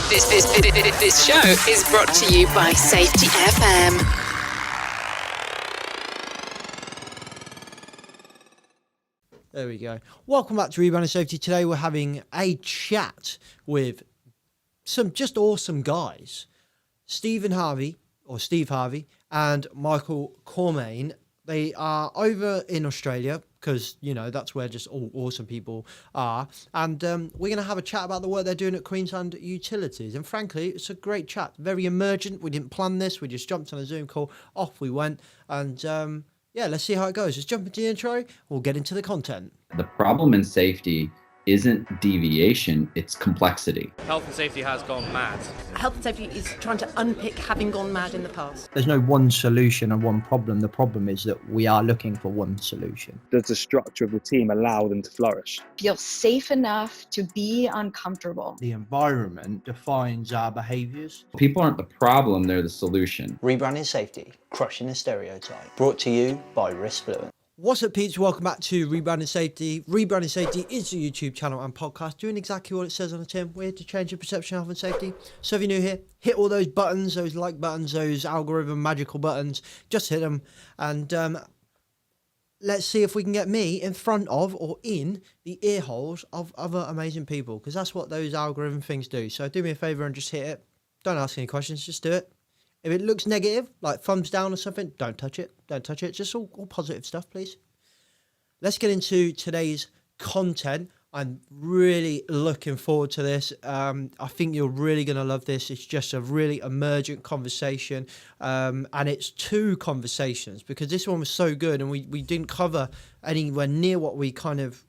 This show is brought to you by Safety FM. There we go. Welcome back to Rebranding Safety. Today we're having a chat with some just awesome guys. Steve Harvey, and Micheal Cournane. They are over in Australia because, you know, that's where just all awesome people are. And we're going to have a chat about the work they're doing at Queensland Utilities. And frankly, it's a great chat. Very emergent. We didn't plan this. We just jumped on a Zoom call. Off we went. And yeah, let's see how it goes. Let's jump into the intro. We'll get into the content. The problem in safety isn't deviation, it's complexity. Health and safety has gone mad. Health and safety is trying to unpick having gone mad in the past. There's no one solution and one problem. The problem is that we are looking for one solution. Does the structure of the team allow them to flourish? Feel safe enough to be uncomfortable. The environment defines our behaviours. People aren't the problem, they're the solution. Rebranding Safety, crushing the stereotype. Brought to you by Riskfluent. What's up, peeps? Welcome back to Rebranding Safety. Rebranding Safety is a YouTube channel and podcast doing exactly what it says on the tin. We're here to change your perception of health and safety. So if you're new here, hit all those buttons, those like buttons, those algorithm magical buttons. Just hit them and let's see if we can get me in front of or in the ear holes of other amazing people, because that's what those algorithm things do. So do me a favour and just hit it. Don't ask any questions, just do it. If it looks negative, like thumbs down or something, don't touch it. Don't touch it. Just all positive stuff, please. Let's get into today's content. I'm really looking forward to this. I think you're really going to love this. It's just a really emergent conversation. And it's two conversations, because this one was so good and we didn't cover anywhere near what we kind of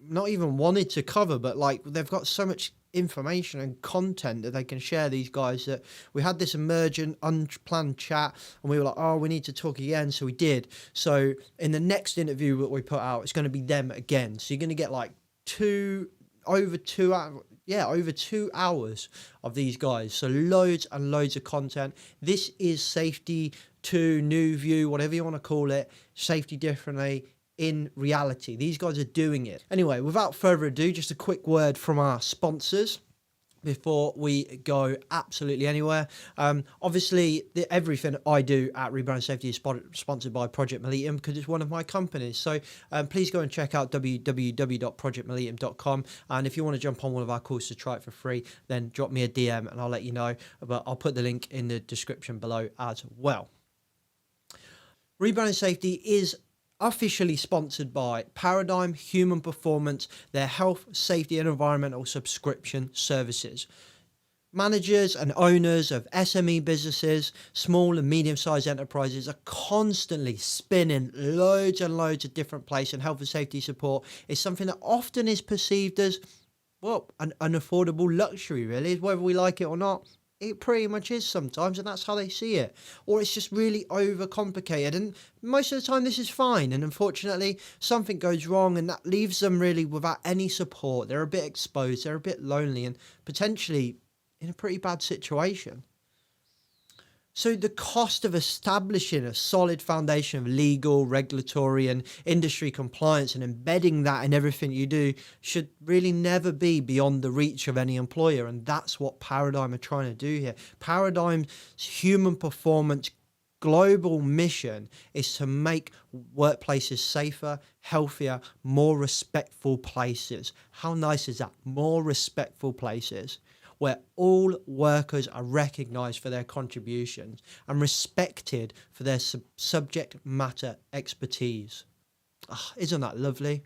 not even wanted to cover, but like they've got so much information and content that they can share, these guys, that we had this emergent unplanned chat and we were like, oh, we need to talk again, so we did. So in the next interview that we put out, it's going to be them again, so you're going to get like over 2 hours of these guys, so loads and loads of content. This is Safety to New View, whatever you want to call it, Safety Differently in reality. These guys are doing it. Anyway, without further ado, just a quick word from our sponsors before we go absolutely anywhere. Obviously, everything I do at Rebranding Safety is sponsored by Project Mollitiam, because it's one of my companies. So please go and check out www.projectmollitiam.com. And if you want to jump on one of our courses to try it for free, then drop me a DM and I'll let you know. But I'll put the link in the description below as well. Rebranding Safety is officially sponsored by Paradigm Human Performance, their health, safety and environmental subscription services. Managers and owners of SME businesses, small and medium-sized enterprises are constantly spinning loads and loads of different places, and health and safety support is something that often is perceived as, well, an unaffordable luxury, really, whether we like it or not. It pretty much is sometimes, and that's how they see it. Or it's just really overcomplicated, and most of the time this is fine, and unfortunately something goes wrong and that leaves them really without any support. They're a bit exposed, they're a bit lonely, and potentially in a pretty bad situation. So the cost of establishing a solid foundation of legal, regulatory and industry compliance and embedding that in everything you do should really never be beyond the reach of any employer. And that's what Paradigm are trying to do here. Paradigm's human performance global mission is to make workplaces safer, healthier, more respectful places. How nice is that? More respectful places, where all workers are recognised for their contributions and respected for their subject matter expertise. Isn't that lovely?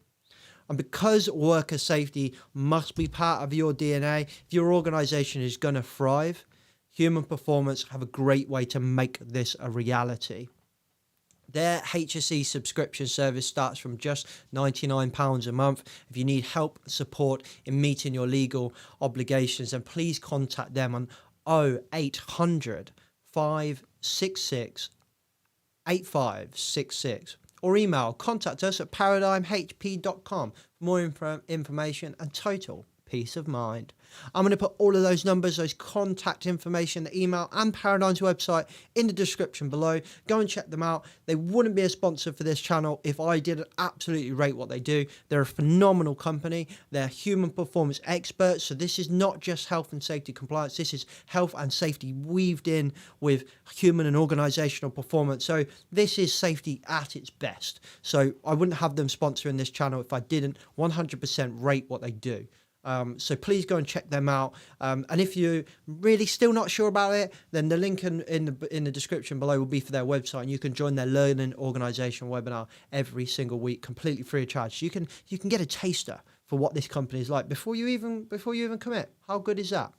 And because worker safety must be part of your DNA, if your organisation is going to thrive, Human Performance have a great way to make this a reality. Their HSE subscription service starts from just £99 a month. If you need help and support in meeting your legal obligations, then please contact them on 0800 566 8566 or email contact us at paradigmhp.com for more information and total peace of mind. I'm going to put all of those numbers, those contact information, the email and Paradigm's website in the description below. Go and check them out. They wouldn't be a sponsor for this channel if I didn't absolutely rate what they do. They're a phenomenal company. They're human performance experts. So this is not just health and safety compliance. This is health and safety weaved in with human and organizational performance. So this is safety at its best. So I wouldn't have them sponsoring this channel if I didn't 100% rate what they do. So please go and check them out. And if you're really still not sure about it, then the link in the description below will be for their website, and you can join their learning organization webinar every single week, completely free of charge. So you can get a taster for what this company is like before you even commit. How good is that?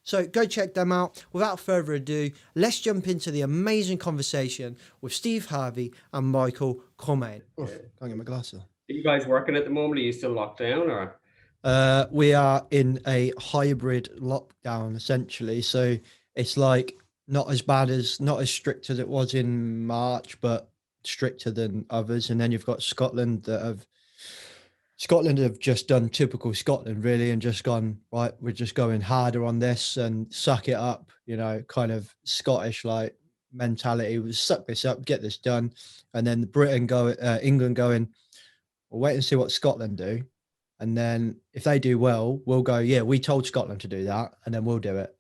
So go check them out. Without further ado, let's jump into the amazing conversation with Stev, Harvey and Micheal Cournane. Can't get my glasses on. Are you guys working at the moment? Are you still locked down, or? We are in a hybrid lockdown essentially. So it's like not as strict as it was in March, but stricter than others. And then you've got Scotland have just done typical Scotland really, and just gone, right, we're just going harder on this and suck it up, kind of Scottish like mentality. We suck this up, get this done. And then England going, we'll wait and see what Scotland do. And then if they do well, we'll go, yeah, we told Scotland to do that, and then we'll do it,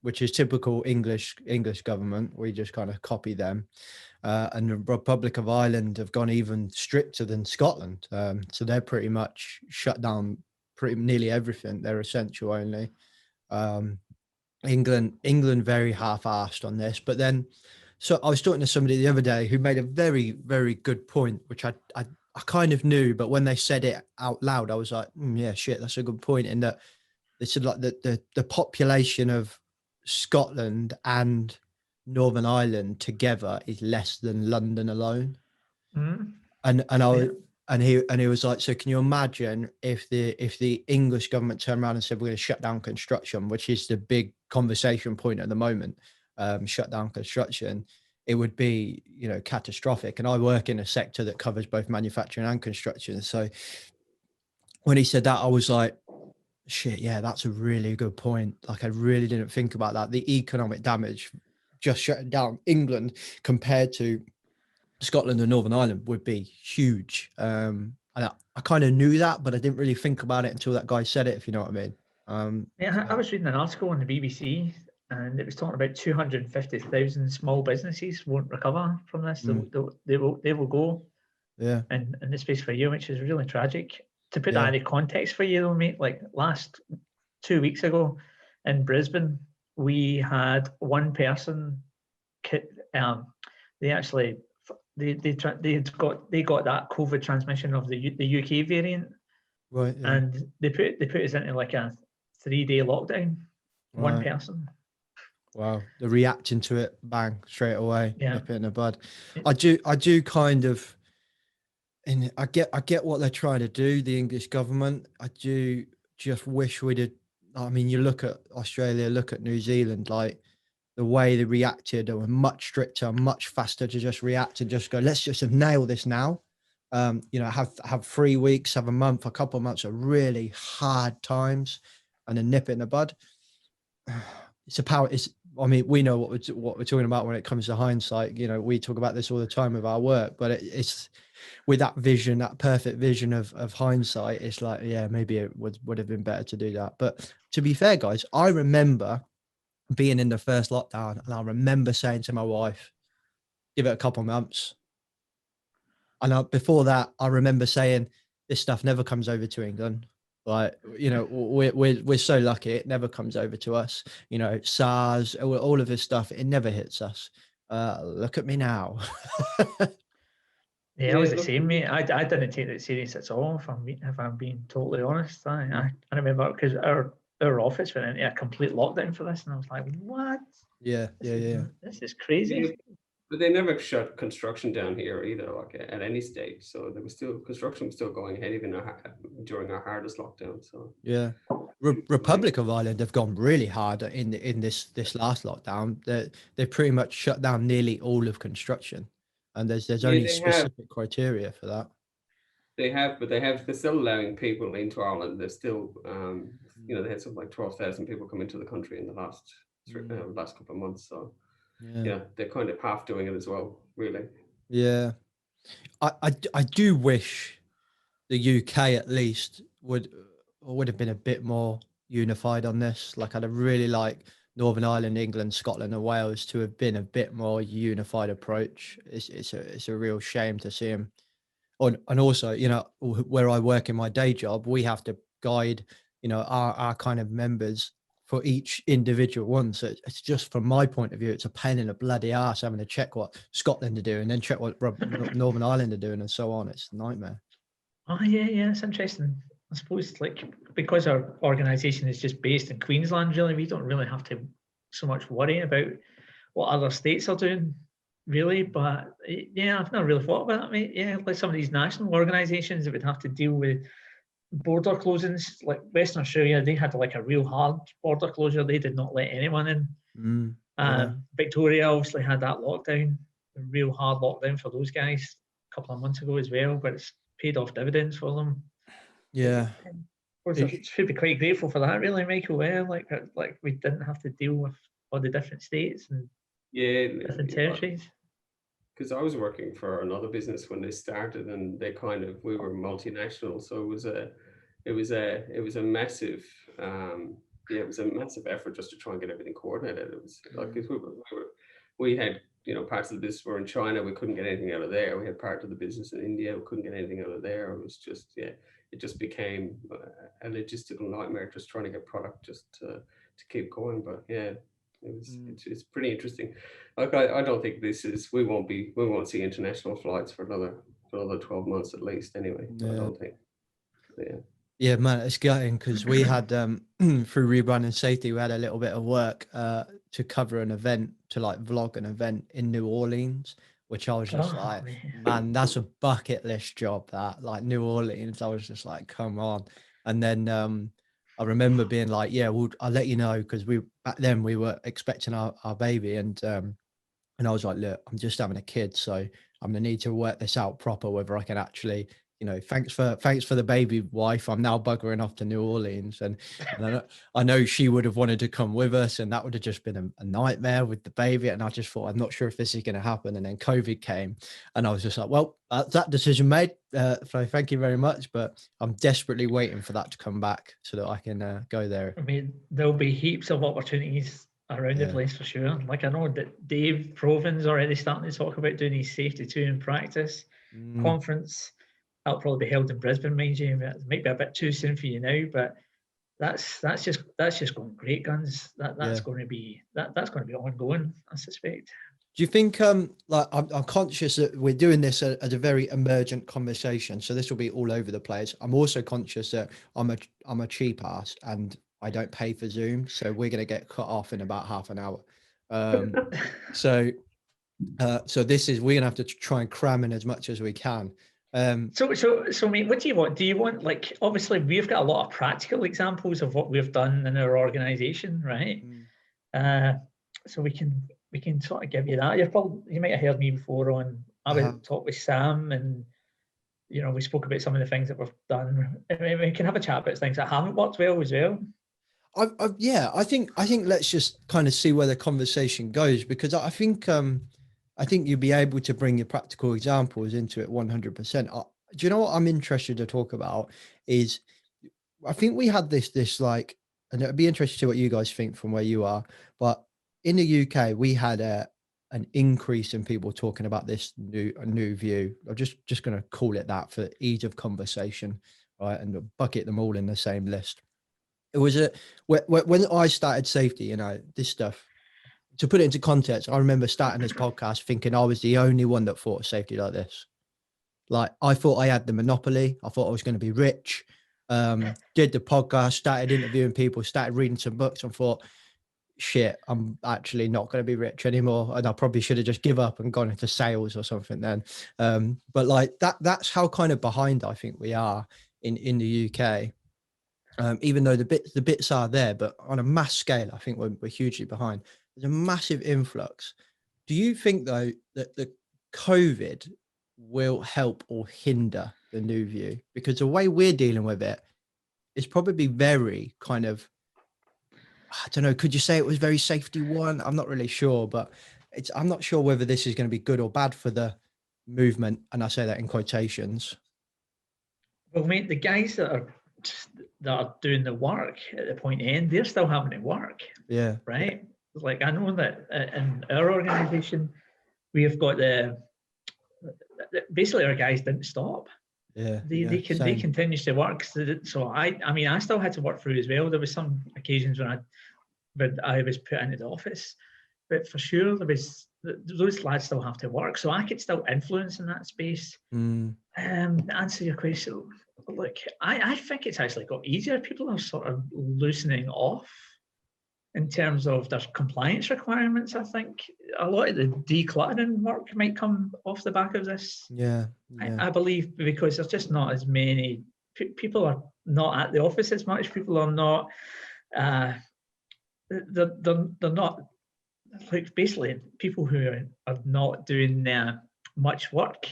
which is typical English government. We just kind of copy them. And the Republic of Ireland have gone even stricter than Scotland. So they're pretty much shut down nearly everything. They're essential only. England very half-assed on this. But then, so I was talking to somebody the other day who made a very, very good point, which I kind of knew, but when they said it out loud, I was like, yeah, shit, that's a good point. In that they said like the population of Scotland and Northern Ireland together is less than London alone. And he was like, so can you imagine if the English government turned around and said, we're going to shut down construction, which is the big conversation point at the moment, shut down construction, it would be, catastrophic. And I work in a sector that covers both manufacturing and construction. So when he said that, I was like, shit, yeah, that's a really good point. Like, I really didn't think about that. The economic damage just shutting down England compared to Scotland and Northern Ireland would be huge. And I kind of knew that, but I didn't really think about it until that guy said it, if you know what I mean. Yeah, I was reading an article on the BBC, and it was talking about 250,000 small businesses won't recover from this. They will go. Yeah. In the space for a year, which is really tragic. To put that in context for you, though, mate, like last 2 weeks ago in Brisbane, we had one person. They got that COVID transmission of the UK variant, right? Yeah. And they put us into like a 3-day lockdown. Right. One person. Wow, they're reacting to it, bang, straight away, nip it in the bud. Yeah. I do kind of, and I get what they're trying to do, the English government. I do just wish we'd have, I mean, you look at Australia, look at New Zealand, like the way they reacted, they were much stricter, much faster to just react and just go, let's just nail this now. Have 3 weeks, have a month, a couple of months of really hard times, and then nip it in the bud. We know what we're talking about when it comes to hindsight. We talk about this all the time with our work, but it's with that vision, that perfect vision of hindsight. It's like, yeah, maybe it would have been better to do that. But to be fair, guys, I remember being in the first lockdown, and I remember saying to my wife, give it a couple of months. And before that, I remember saying, this stuff never comes over to England. Like, we're so lucky it never comes over to us. SARS, all of this stuff, it never hits us. Look at me now. Yeah, I was the same, mate. I didn't take it serious at all, if I'm being totally honest. I remember because our office went into a complete lockdown for this, and I was like, what? Yeah. This is crazy. But they never shut construction down here either, like at any stage. So construction was still going ahead even during our hardest lockdown. So yeah, Republic of Ireland have gone really hard in this last lockdown. They pretty much shut down nearly all of construction, and there's only specific criteria for that. they're still allowing people into Ireland. They're still, you know, they had something like 12,000 people come into the country in the last couple of months. So yeah, they're kind of half doing it as well, really. Yeah, I do wish the UK at least would have been a bit more unified on this. Like I'd have really like Northern Ireland, England, Scotland, and Wales to have been a bit more unified approach. It's a real shame to see them. And also, you know, where I work in my day job, we have to guide, you know, our kind of members for each individual one. So it's just, from my point of view, it's a pain in the bloody ass having to check what Scotland are doing, then check what Northern Ireland are doing, and so on. It's a nightmare. Oh yeah, it's interesting. I suppose like because our organisation is just based in Queensland, really, we don't really have to so much worry about what other states are doing, really. But yeah, I've never really thought about that, mate. Yeah, like some of these national organisations that would have to deal with border closings, like Western Australia, they had like a real hard border closure. They did not let anyone in. Victoria obviously had that lockdown, a real hard lockdown for those guys a couple of months ago as well, but it's paid off dividends for them. Yeah. Should be quite grateful for that, really, Micheal. Yeah, like we didn't have to deal with all the different states and different territories. Because I was working for another business when they started, and we were multinational, so it was a massive effort just to try and get everything coordinated. It was like we had, you know, parts of the business were in China, we couldn't get anything out of there. We had part of the business in India, we couldn't get anything out of there. It was just it just became a logistical nightmare just trying to get product just to keep going. But yeah, it's pretty interesting. Like I don't think we won't see international flights for another 12 months at least anyway. I don't think. Yeah, man, it's gutting because we had through Rebranding Safety, we had a little bit of work to cover an event, to like vlog an event in New Orleans, which I was just man, that's a bucket list job. That, like, New Orleans, I was just like, come on. And then I remember being like, yeah, well, I'll let you know, because back then we were expecting our baby, and I was like, look, I'm just having a kid, so I'm gonna need to work this out proper, whether I can actually, you know, thanks for the baby, wife. I'm now buggering off to New Orleans, and I know she would have wanted to come with us, and that would have just been a nightmare with the baby. And I just thought, I'm not sure if this is going to happen. And then COVID came, and I was just like, well, that decision made. So thank you very much, but I'm desperately waiting for that to come back so that I can go there. I mean, there'll be heaps of opportunities around the place for sure. Like I know that Dave Proven's already starting to talk about doing his Safety 2 in practice conference. That'll probably be held in Brisbane, mind you. It might be a bit too soon for you now, but that's just going great guns. That's going to be ongoing, I suspect. Do you think like I'm conscious that we're doing this as a very emergent conversation, so this will be all over the place. I'm also conscious that I'm a cheap ass and I don't pay for Zoom, so we're going to get cut off in about half an hour. So this is, we're gonna have to try and cram in as much as we can. So mate, what do you want? Do you want, like, obviously we've got a lot of practical examples of what we've done in our organization, right? So we can sort of give you that. You might have heard me before on, I would talk with Sam, and you know, we spoke about some of the things that we've done. I mean, we can have a chat about things that haven't worked well as well. I think let's just kind of see where the conversation goes, because I think you'll be able to bring your practical examples into it 100%. Do you know what I'm interested to talk about is, I think we had this like, and it'd be interesting to see what you guys think from where you are, but in the UK, we had an increase in people talking about this new view. I'm just going to call it that for ease of conversation, right? And bucket them all in the same list. It was when I started safety, you know, this stuff, to put it into context, I remember starting this podcast thinking I was the only one that thought of safety like this. Like, I thought I had the monopoly. I thought I was going to be rich. Did the podcast, started interviewing people, started reading some books, and thought, shit, I'm actually not going to be rich anymore. And I probably should have just give up and gone into sales or something then. But like that's how kind of behind I think we are in the UK. Even though the bits are there, but on a mass scale, I think we're hugely behind. There's a massive influx. Do you think though that the COVID will help or hinder the new view? Because the way we're dealing with it is probably very kind of, I don't know, could you say it was very safety one? I'm not really sure, but I'm not sure whether this is going to be good or bad for the movement. And I say that in quotations. Well, mate, the guys that are doing the work at the point end, they're still having to work. Yeah. Right. Like I know that in our organisation, we have got basically our guys didn't stop. Yeah. They continue to work. So I mean, I still had to work through as well. There was some occasions when I was put into the office, but for sure those lads still have to work. So I could still influence in that space. Answer your question. Look, I think it's actually got easier. People are sort of loosening off in terms of their compliance requirements. I think a lot of the decluttering work might come off the back of this. Yeah. I believe because there's just not as many people are not at the office as much. People are not. They're not, like, basically people who are not doing much work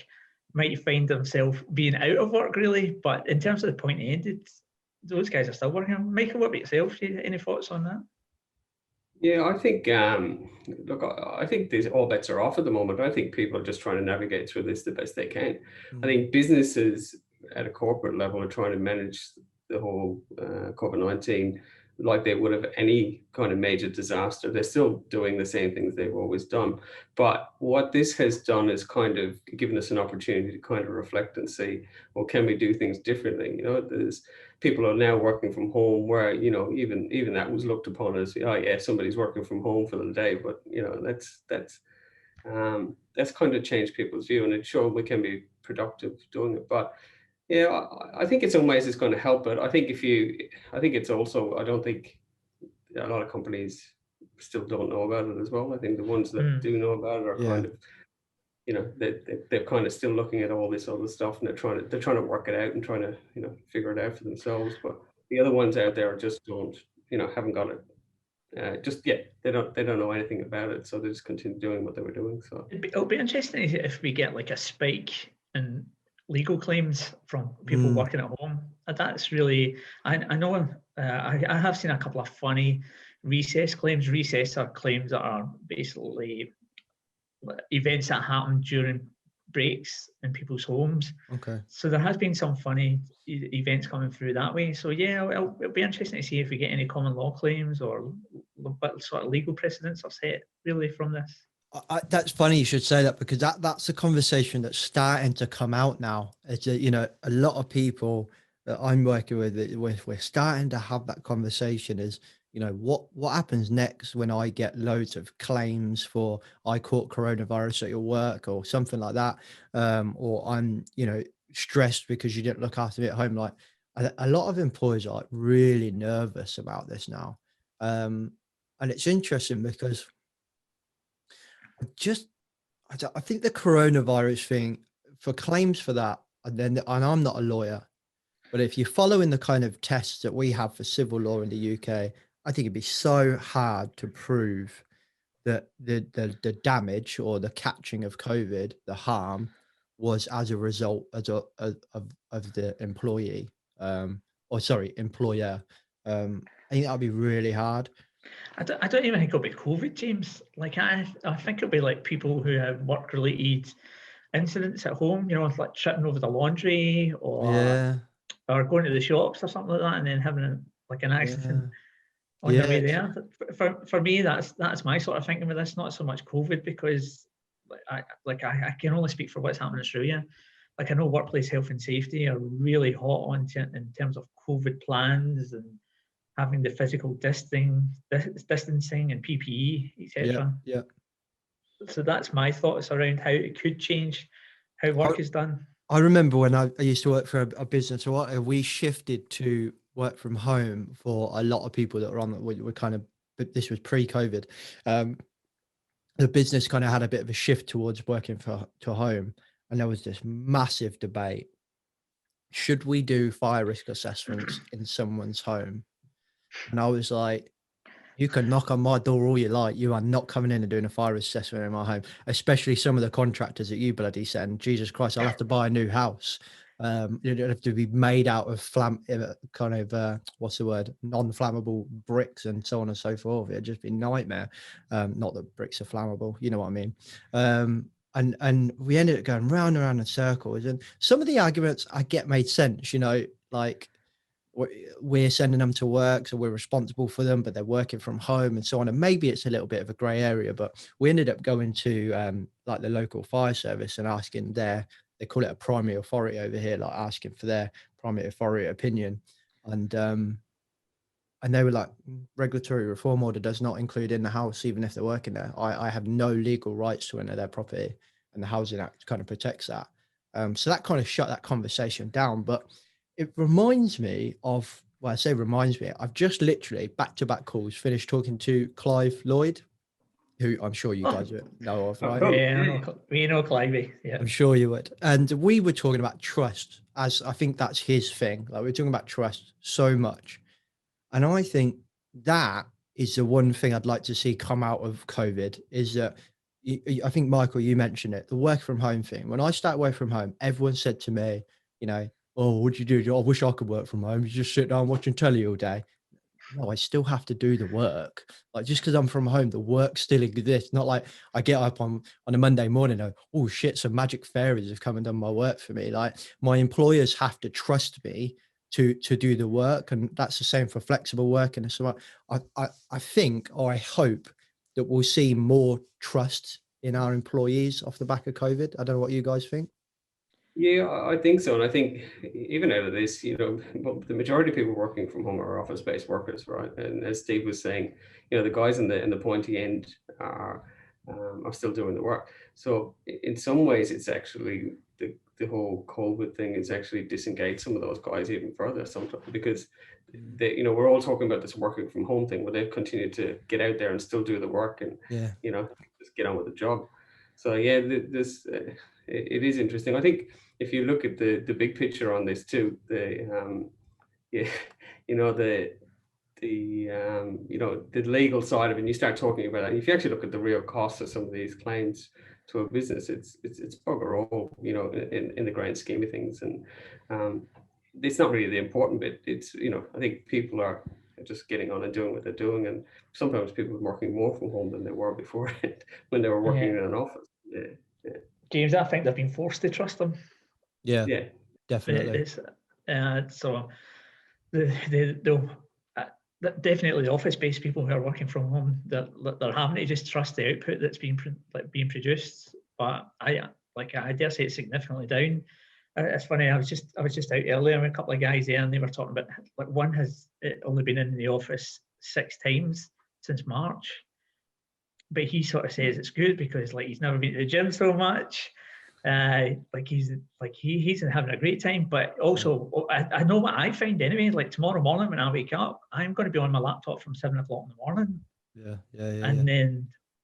might find themselves being out of work, really. But in terms of the point ended, those guys are still working. Micheal, what about yourself? Any thoughts on that? Yeah, I think, look, I think these all bets are off at the moment. I think people are just trying to navigate through this the best they can. I think businesses at a corporate level are trying to manage the whole COVID-19 like they would have any kind of major disaster. They're still doing the same things they've always done. But what this has done is kind of given us an opportunity to kind of reflect and say, well, can we do things differently? You know, there's people are now working from home where, you know, even that was looked upon as, oh yeah, somebody's working from home for the day. But, you know, that's kind of changed people's view, and it's sure we can be productive doing it. But yeah, I think in some ways it's going to help it. I think it's also, I don't think a lot of companies still don't know about it as well. I think the ones that do know about it are kind of, you know, they're kind of still looking at all this other stuff, and they're trying to work it out and trying to, you know, figure it out for themselves. But the other ones out there just don't, you know, haven't got it. Just yet, they don't know anything about it, so they just continue doing what they were doing. So it'll be interesting if we get like a spike in legal claims from people working at home. That's really, I know I have seen a couple of funny recess claims. Recess are claims that are basically events that happen during breaks in people's homes. Okay. So there has been some funny events coming through that way. So yeah, it'll be interesting to see if we get any common law claims or what sort of legal precedents are set really from this. That's funny you should say that, because that's a conversation that's starting to come out now. It's you know, a lot of people that I'm working with, we're starting to have that conversation. Is, you know, what happens next when I get loads of claims for I caught coronavirus at your work or something like that, or I'm, you know, stressed because you didn't look after me at home. Like a lot of employers are like really nervous about this now, and it's interesting because I think the coronavirus thing, for claims for that, and I'm not a lawyer, but if you're following the kind of tests that we have for civil law in the UK, I think it'd be so hard to prove that the damage or the catching of COVID, the harm, was as a result of the employee, employer. I think that'd be really hard. I don't even think it'll be COVID, James. Like I think it'll be like people who have work-related incidents at home, you know, like tripping over the laundry or going to the shops or something like that, and then having an accident on their way there. For me, that's my sort of thinking with this. Not so much COVID, because I can only speak for what's happening in Australia. Like I know workplace health and safety are really hot on in terms of COVID plans and having the physical distancing and PPE, etc. Yeah. So that's my thoughts around how it could change how work is done. I remember when I used to work for a business, we shifted to work from home for a lot of people that were on. Were kind of, but this was pre-COVID. The business kind of had a bit of a shift towards working to home, and there was this massive debate: should we do fire risk assessments in someone's home? And I was like, You can knock on my door all you like. You are not coming in and doing a fire assessment in my home, especially some of the contractors that you bloody send. Jesus Christ, I'll have to buy a new house. It'd have to be made out of what's the word? Non-flammable bricks and so on and so forth. It'd just be a nightmare. Not that bricks are flammable, you know what I mean? And we ended up going round and round in circles. And some of the arguments I get made sense, you know, like, we're sending them to work, so we're responsible for them, but they're working from home and so on. And maybe it's a little bit of a grey area, but we ended up going to like the local fire service and asking they call it a primary authority over here, like asking for their primary authority opinion. And they were like, regulatory reform order does not include in the house, even if they're working there. I have no legal rights to enter their property, and the Housing Act kind of protects that. So that kind of shut that conversation down. But it reminds me of, well, I say reminds me, I've just literally back-to-back calls finished talking to Clive Lloyd, who I'm sure you guys know of, right? Yeah, we know Clivey. Yeah, I'm sure you would. And we were talking about trust, as I think that's his thing. Like, we're talking about trust so much. And I think that is the one thing I'd like to see come out of COVID, is that I think, Michael, you mentioned it, the work from home thing. When I started work from home, everyone said to me, you know, oh, what'd you do? I wish I could work from home. You just sit down watching telly all day. No, I still have to do the work. Like, just because I'm from home, the work still exists. Not like I get up on a Monday morning and, oh shit, some magic fairies have come and done my work for me. Like, my employers have to trust me to do the work. And that's the same for flexible working. So I think, or I hope, that we'll see more trust in our employees off the back of COVID. I don't know what you guys think. Yeah, I think so. And I think even out of this, you know, the majority of people working from home are office-based workers, right? And as Steve was saying, you know, the guys in the pointy end are still doing the work. So in some ways, it's actually the whole COVID thing is actually disengaged some of those guys even further sometimes, because they, you know, we're all talking about this working from home thing, but they've continued to get out there and still do the work and, you know, just get on with the job. So yeah, this it is interesting. I think if you look at the big picture on this too, you know, the legal side of it, and you start talking about that. And if you actually look at the real costs of some of these claims to a business, it's bugger all, you know, in the grand scheme of things. And it's not really the important bit. It's, you know, I think people are just getting on and doing what they're doing, and sometimes people are working more from home than they were before when they were working in an office. Yeah. James, I think they've been forced to trust them. Yeah, definitely. So definitely the office-based people who are working from home, they're having to just trust the output that's being produced. But I dare say it's significantly down. It's funny. I was just out earlier with a couple of guys there, and they were talking about, like, one has only been in the office 6 times since March. But he sort of says it's good because, like, he's never been to the gym so much. He's having a great time. But also, I know what I find anyway. Like, tomorrow morning when I wake up, I'm going to be on my laptop from 7 o'clock in the morning.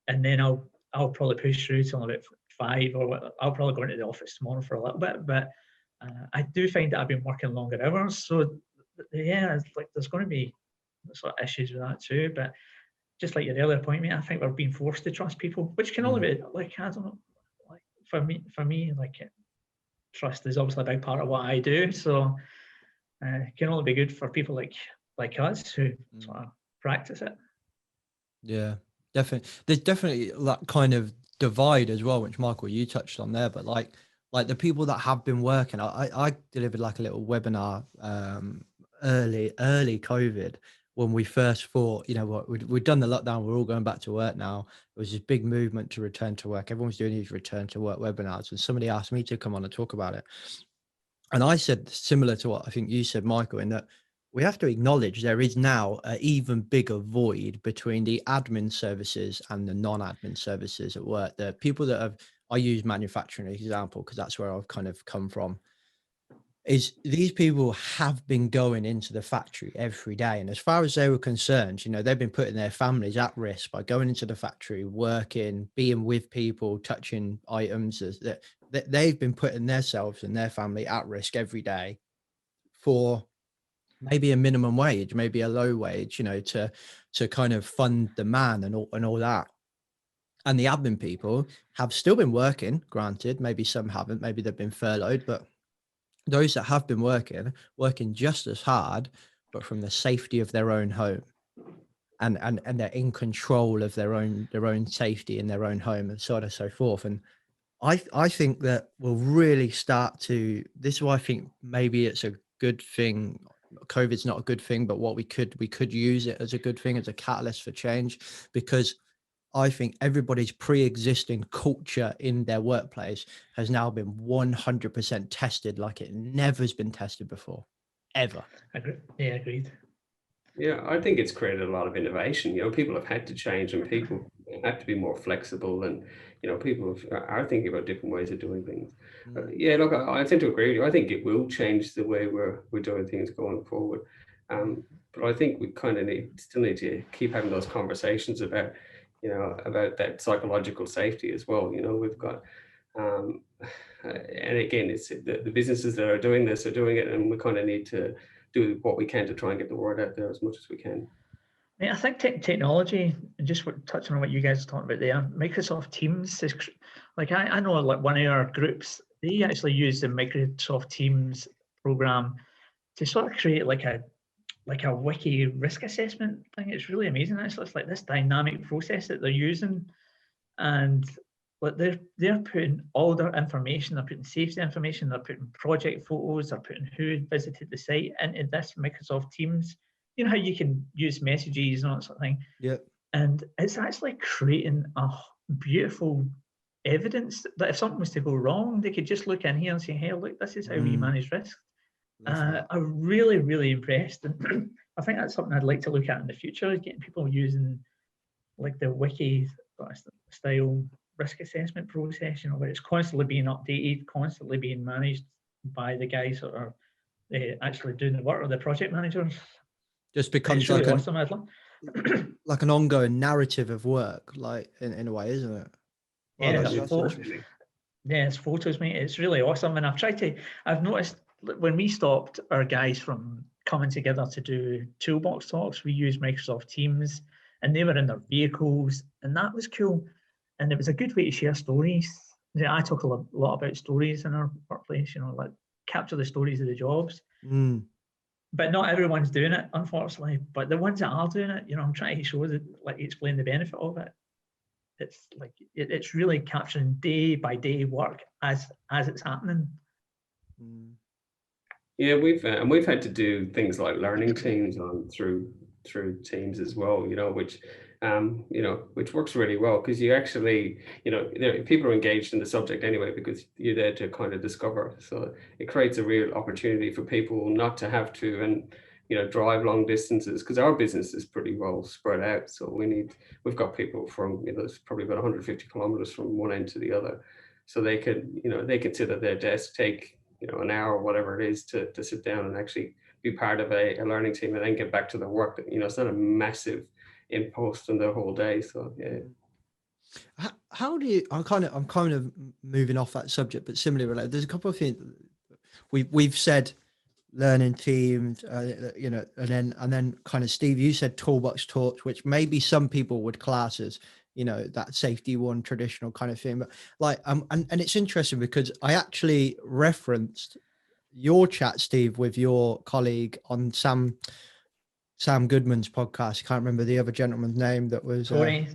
And then I'll probably push through till about 5, or I'll probably go into the office tomorrow for a little bit. But I do find that I've been working longer hours. So yeah, it's like there's going to be sort of issues with that too. But just like your earlier point, mate, I think we're being forced to trust people, which can only be, like, I don't know, like, for me, like, trust is obviously a big part of what I do. So it can only be good for people like us who sort of practice it. Yeah, definitely. There's definitely that kind of divide as well, which, Michael, you touched on there. But like the people that have been working, I delivered like a little webinar early COVID, when we first thought, you know what, we'd done the lockdown, we're all going back to work now. It was this big movement to return to work. Everyone was doing these return to work webinars, and somebody asked me to come on and talk about it. And I said, similar to what I think you said, Michael, in that we have to acknowledge there is now an even bigger void between the admin services and the non-admin services at work. The people that have, I use manufacturing as an example because that's where I've kind of come from, is these people have been going into the factory every day. And as far as they were concerned, you know, they've been putting their families at risk by going into the factory, working, being with people, touching items. That they've been putting themselves and their family at risk every day for maybe a minimum wage, maybe a low wage, to kind of fund the man and all that. And the admin people have still been working, granted, maybe some haven't, maybe they've been furloughed, but those that have been working just as hard, but from the safety of their own home. And they're in control of their own safety in their own home, and so on and so forth. And I think that we'll really start to, this is why I think maybe it's a good thing. COVID's not a good thing, but we could use it as a good thing, as a catalyst for change, because I think everybody's pre-existing culture in their workplace has now been 100% tested like it never has been tested before, ever. Yeah, agreed. Yeah, I think it's created a lot of innovation. People have had to change, and people have to be more flexible, and people are thinking about different ways of doing things. Yeah, look, I tend to agree with you. I think it will change the way we're doing things going forward. But I think we kind of still need to keep having those conversations about about that psychological safety as well. We've got, and again, it's the businesses that are doing this are doing it, and we kind of need to do what we can to try and get the word out there as much as we can. I think technology, and just touching on what you guys are talking about there, Microsoft Teams is like, I know like one of our groups, they actually use the Microsoft Teams program to sort of create like a wiki risk assessment thing. It's really amazing. Actually, it's like this dynamic process that they're using, and but they're putting all their information, they're putting safety information, they're putting project photos, they're putting who visited the site into this Microsoft Teams. You know how you can use messages and all that sort of thing. Yeah. And it's actually creating a beautiful evidence that if something was to go wrong, they could just look in here and say, hey, look, this is how we manage risk. I'm really, really impressed. And I think that's something I'd like to look at in the future, is getting people using like the wiki style risk assessment process, where it's constantly being updated, constantly being managed by the guys that are actually doing the work, or the project managers. Just becomes really like awesome, like an ongoing narrative of work, like in a way, isn't it? Yeah, it's photos, mate. It's really awesome. And I've noticed when we stopped our guys from coming together to do toolbox talks, we used Microsoft Teams, and they were in their vehicles, and that was cool. And it was a good way to share stories. I talk a lot about stories in our workplace, like capture the stories of the jobs. But not everyone's doing it, unfortunately. But the ones that are doing it, I'm trying to show that, like, explain the benefit of it. It's like it's really capturing day by day work as it's happening. Yeah, we've had to do things like learning teams through Teams as well, which works really well, because you actually, people are engaged in the subject anyway, because you're there to kind of discover. So it creates a real opportunity for people not to have to drive long distances, because our business is pretty well spread out. So we've got people from, it's probably about 150 kilometers from one end to the other. So they can sit at their desk, take, an hour or whatever it is to sit down and actually be part of a learning team, and then get back to their work. It's not a massive impost on the whole day. So yeah. How do you? I'm kind of moving off that subject, but similarly related. There's a couple of things we've said, learning teams, and then kind of Steve, you said toolbox talks, which maybe some people would class as that safety one traditional kind of thing, but like and it's interesting because I actually referenced your chat, Steve, with your colleague on Sam Goodman's podcast. I can't remember the other gentleman's name. That was Rory.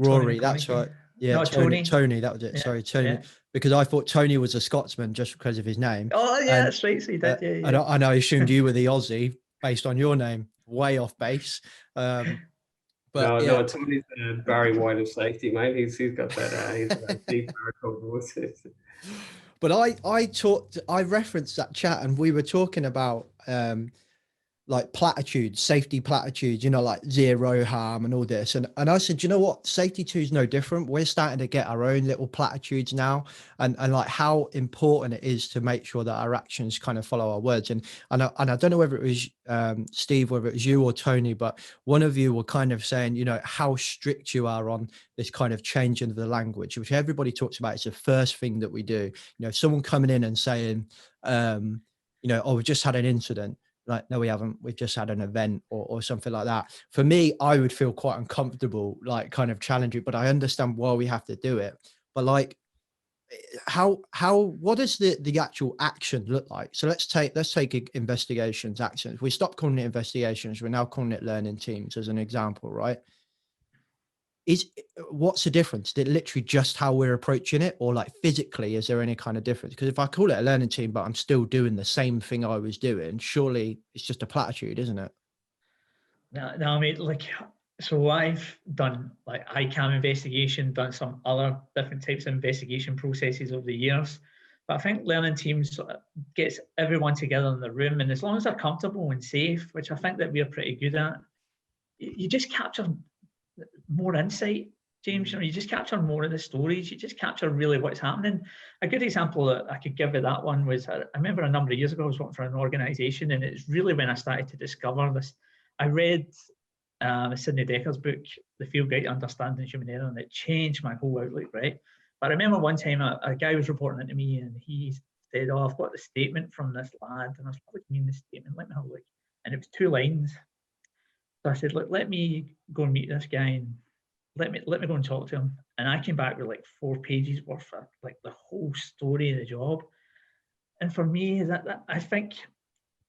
Tony, that's right. Yeah, no, Tony. That was it. Yeah, sorry, Tony. Yeah. Because I thought Tony was a Scotsman just because of his name. Oh yeah, that's right. So he did. Yeah. And I assumed you were the Aussie based on your name. Way off base. But no, Tony's Barry White of safety, mate. He's got that. He's got that deep voice. But I referenced that chat, and we were talking about like platitudes, safety platitudes, like zero harm and all this. And I said, you know what, safety 2 is no different. We're starting to get our own little platitudes now, and like how important it is to make sure that our actions kind of follow our words. And I don't know whether it was Steve, whether it was you or Tony, but one of you were kind of saying, how strict you are on this kind of changing of the language, which everybody talks about. It's the first thing that we do. Someone coming in and saying, oh, we've just had an incident. Like, no, we haven't. We've just had an event or something like that. For me, I would feel quite uncomfortable, like kind of challenging, but I understand why we have to do it. But like, what does the actual action look like? So let's take investigations actions. We stopped calling it investigations. We're now calling it learning teams as an example, right? What's the difference? Is it literally just how we're approaching it, or like physically, is there any kind of difference? Because if I call it a learning team, but I'm still doing the same thing I was doing, surely it's just a platitude, isn't it? No, I mean, like, so I've done like ICAM investigation, done some other different types of investigation processes over the years. But I think learning teams sort of gets everyone together in the room, and as long as they're comfortable and safe, which I think that we're pretty good at, you just capture more insight, James. You know, you just capture more of the stories. You just capture really what's happening. A good example that I could give of that one was, I remember a number of years ago I was working for an organisation, and it's really when I started to discover this. I read Sidney Decker's book, The Field Guide to Understanding Human Error, and it changed my whole outlook, right? But I remember one time a guy was reporting into me, and he said, "Oh, I've got the statement from this lad." And I was like, "What do you mean the statement? Let me have a look." And it was 2 lines. So I said, "Look, let me go and meet this guy, and let me go and talk to him." And I came back with like 4 pages worth of like the whole story of the job. And for me, that I think,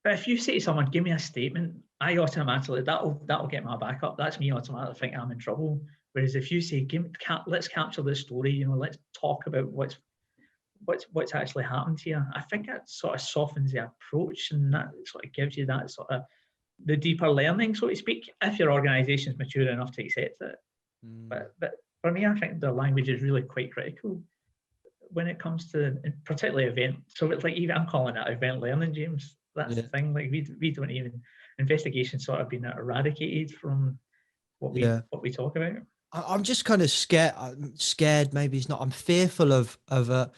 but if you say to someone, "Give me a statement," I automatically, that'll get my back up. That's me automatically thinking I'm in trouble. Whereas if you say, "Let's capture this story," you know, let's talk about what's actually happened here, I think that sort of softens the approach, and that sort of gives you that sort of the deeper learning, so to speak, if your organisation's mature enough to accept it. But for me, I think the language is really quite critical when it comes to particularly event. So it's like, even I'm calling it event learning, James. That's the thing. Like we don't even, investigation sort of been eradicated from what we talk about. I'm just kind of scared. I'm scared. Maybe it's not. I'm fearful of I'm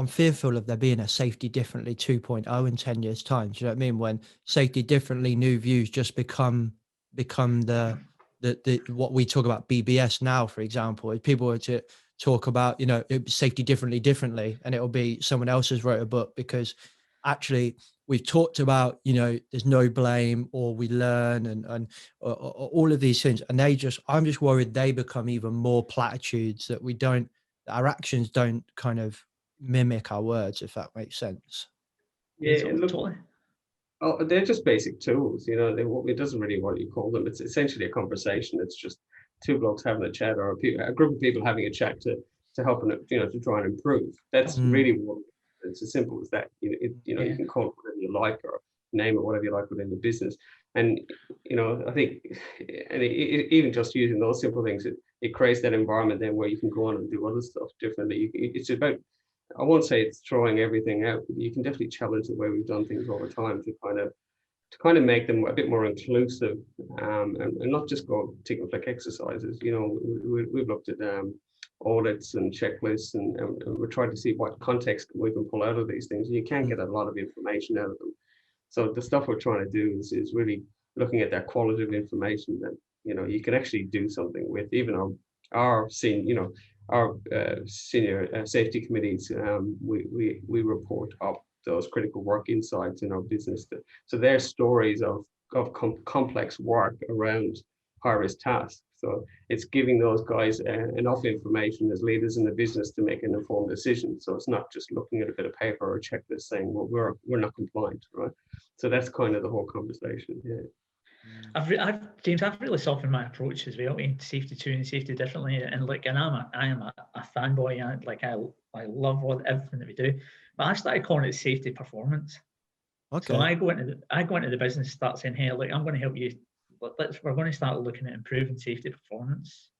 fearful of there being a Safety Differently 2.0 in 10 years' time. Do you know what I mean? When Safety Differently new views just become the what we talk about BBS now, for example. If people were to talk about, safety differently, and it'll be someone else has wrote a book, because actually we've talked about, there's no blame, or we learn, and all of these things. And I'm just worried they become even more platitudes, that our actions don't kind of mimic our words, if that makes sense. Yeah, totally. Oh, they're just basic tools, it doesn't really what you call them. It's essentially a conversation. It's just 2 blokes having a chat, or a group of people having a chat to help and to try and improve. That's really what it's as simple as that. You can call it whatever you like, or name it whatever you like within the business. And I think, and even just using those simple things, it creates that environment then where you can go on and do other stuff differently. It's about, I won't say it's throwing everything out, but you can definitely challenge the way we've done things over time to kind of make them a bit more inclusive, and not just go tick and flick exercises. We've looked at audits and checklists, and we're trying to see what context we can pull out of these things. You can get a lot of information out of them. So the stuff we're trying to do is really looking at that qualitative information that you can actually do something with. Even our senior safety committees, we report up those critical work insights in our business. So they're stories of complex work around high-risk tasks. So it's giving those guys enough information as leaders in the business to make an informed decision. So it's not just looking at a bit of paper or a checklist saying, well, we're not compliant, right? So that's kind of the whole conversation. Yeah. James, I've really softened my approach as well to Safety 2 and Safety Differently, and I am a fanboy. I love everything that we do, but I started calling it safety performance. Okay. So I go into the business, start saying, "Hey, look, I'm going to help you. We're going to start looking at improving safety performance,"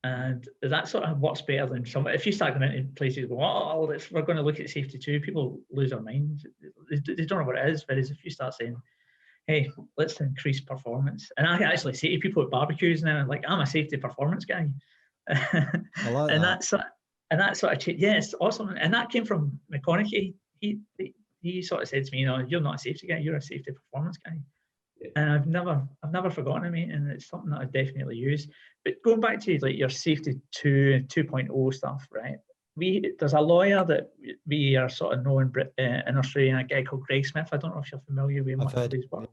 and that sort of works better than some. If you start going into places, we're going to look at Safety 2, people lose their minds. They don't know what it is. Whereas if you start saying, "Hey, let's increase performance," and I actually say to people at barbecues now, like, "I'm a safety performance guy," I like and that sort of change. Yeah, it's awesome. And that came from McConaughey. He sort of said to me, "You're not a safety guy, you're a safety performance guy." Yeah. And I've never forgotten it, mate, and it's something that I definitely use. But going back to like your Safety 2 and 2.0 stuff, right? there's a lawyer that we are sort of knowing in Australia, a guy called Greg Smith. I don't know if you're familiar with him. I've heard his work.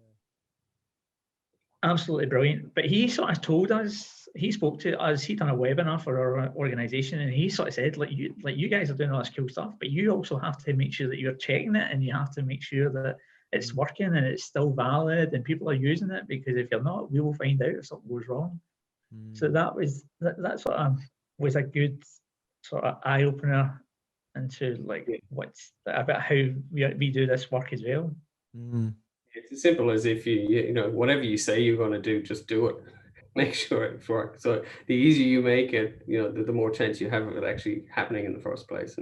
Absolutely brilliant. But he sort of told us, he spoke to us, he done a webinar for our organisation, and he sort of said, like you guys are doing all this cool stuff, but you also have to make sure that you're checking it, and you have to make sure that it's working and it's still valid and people are using it, because if you're not, we will find out if something goes wrong. So that sort of was a good sort of eye opener into like what's about how we do this work as well. It's as simple as if you know whatever you say you're going to do, just do it. Make sure it works. So the easier you make it, you know, the more chance you have of it actually happening in the first place.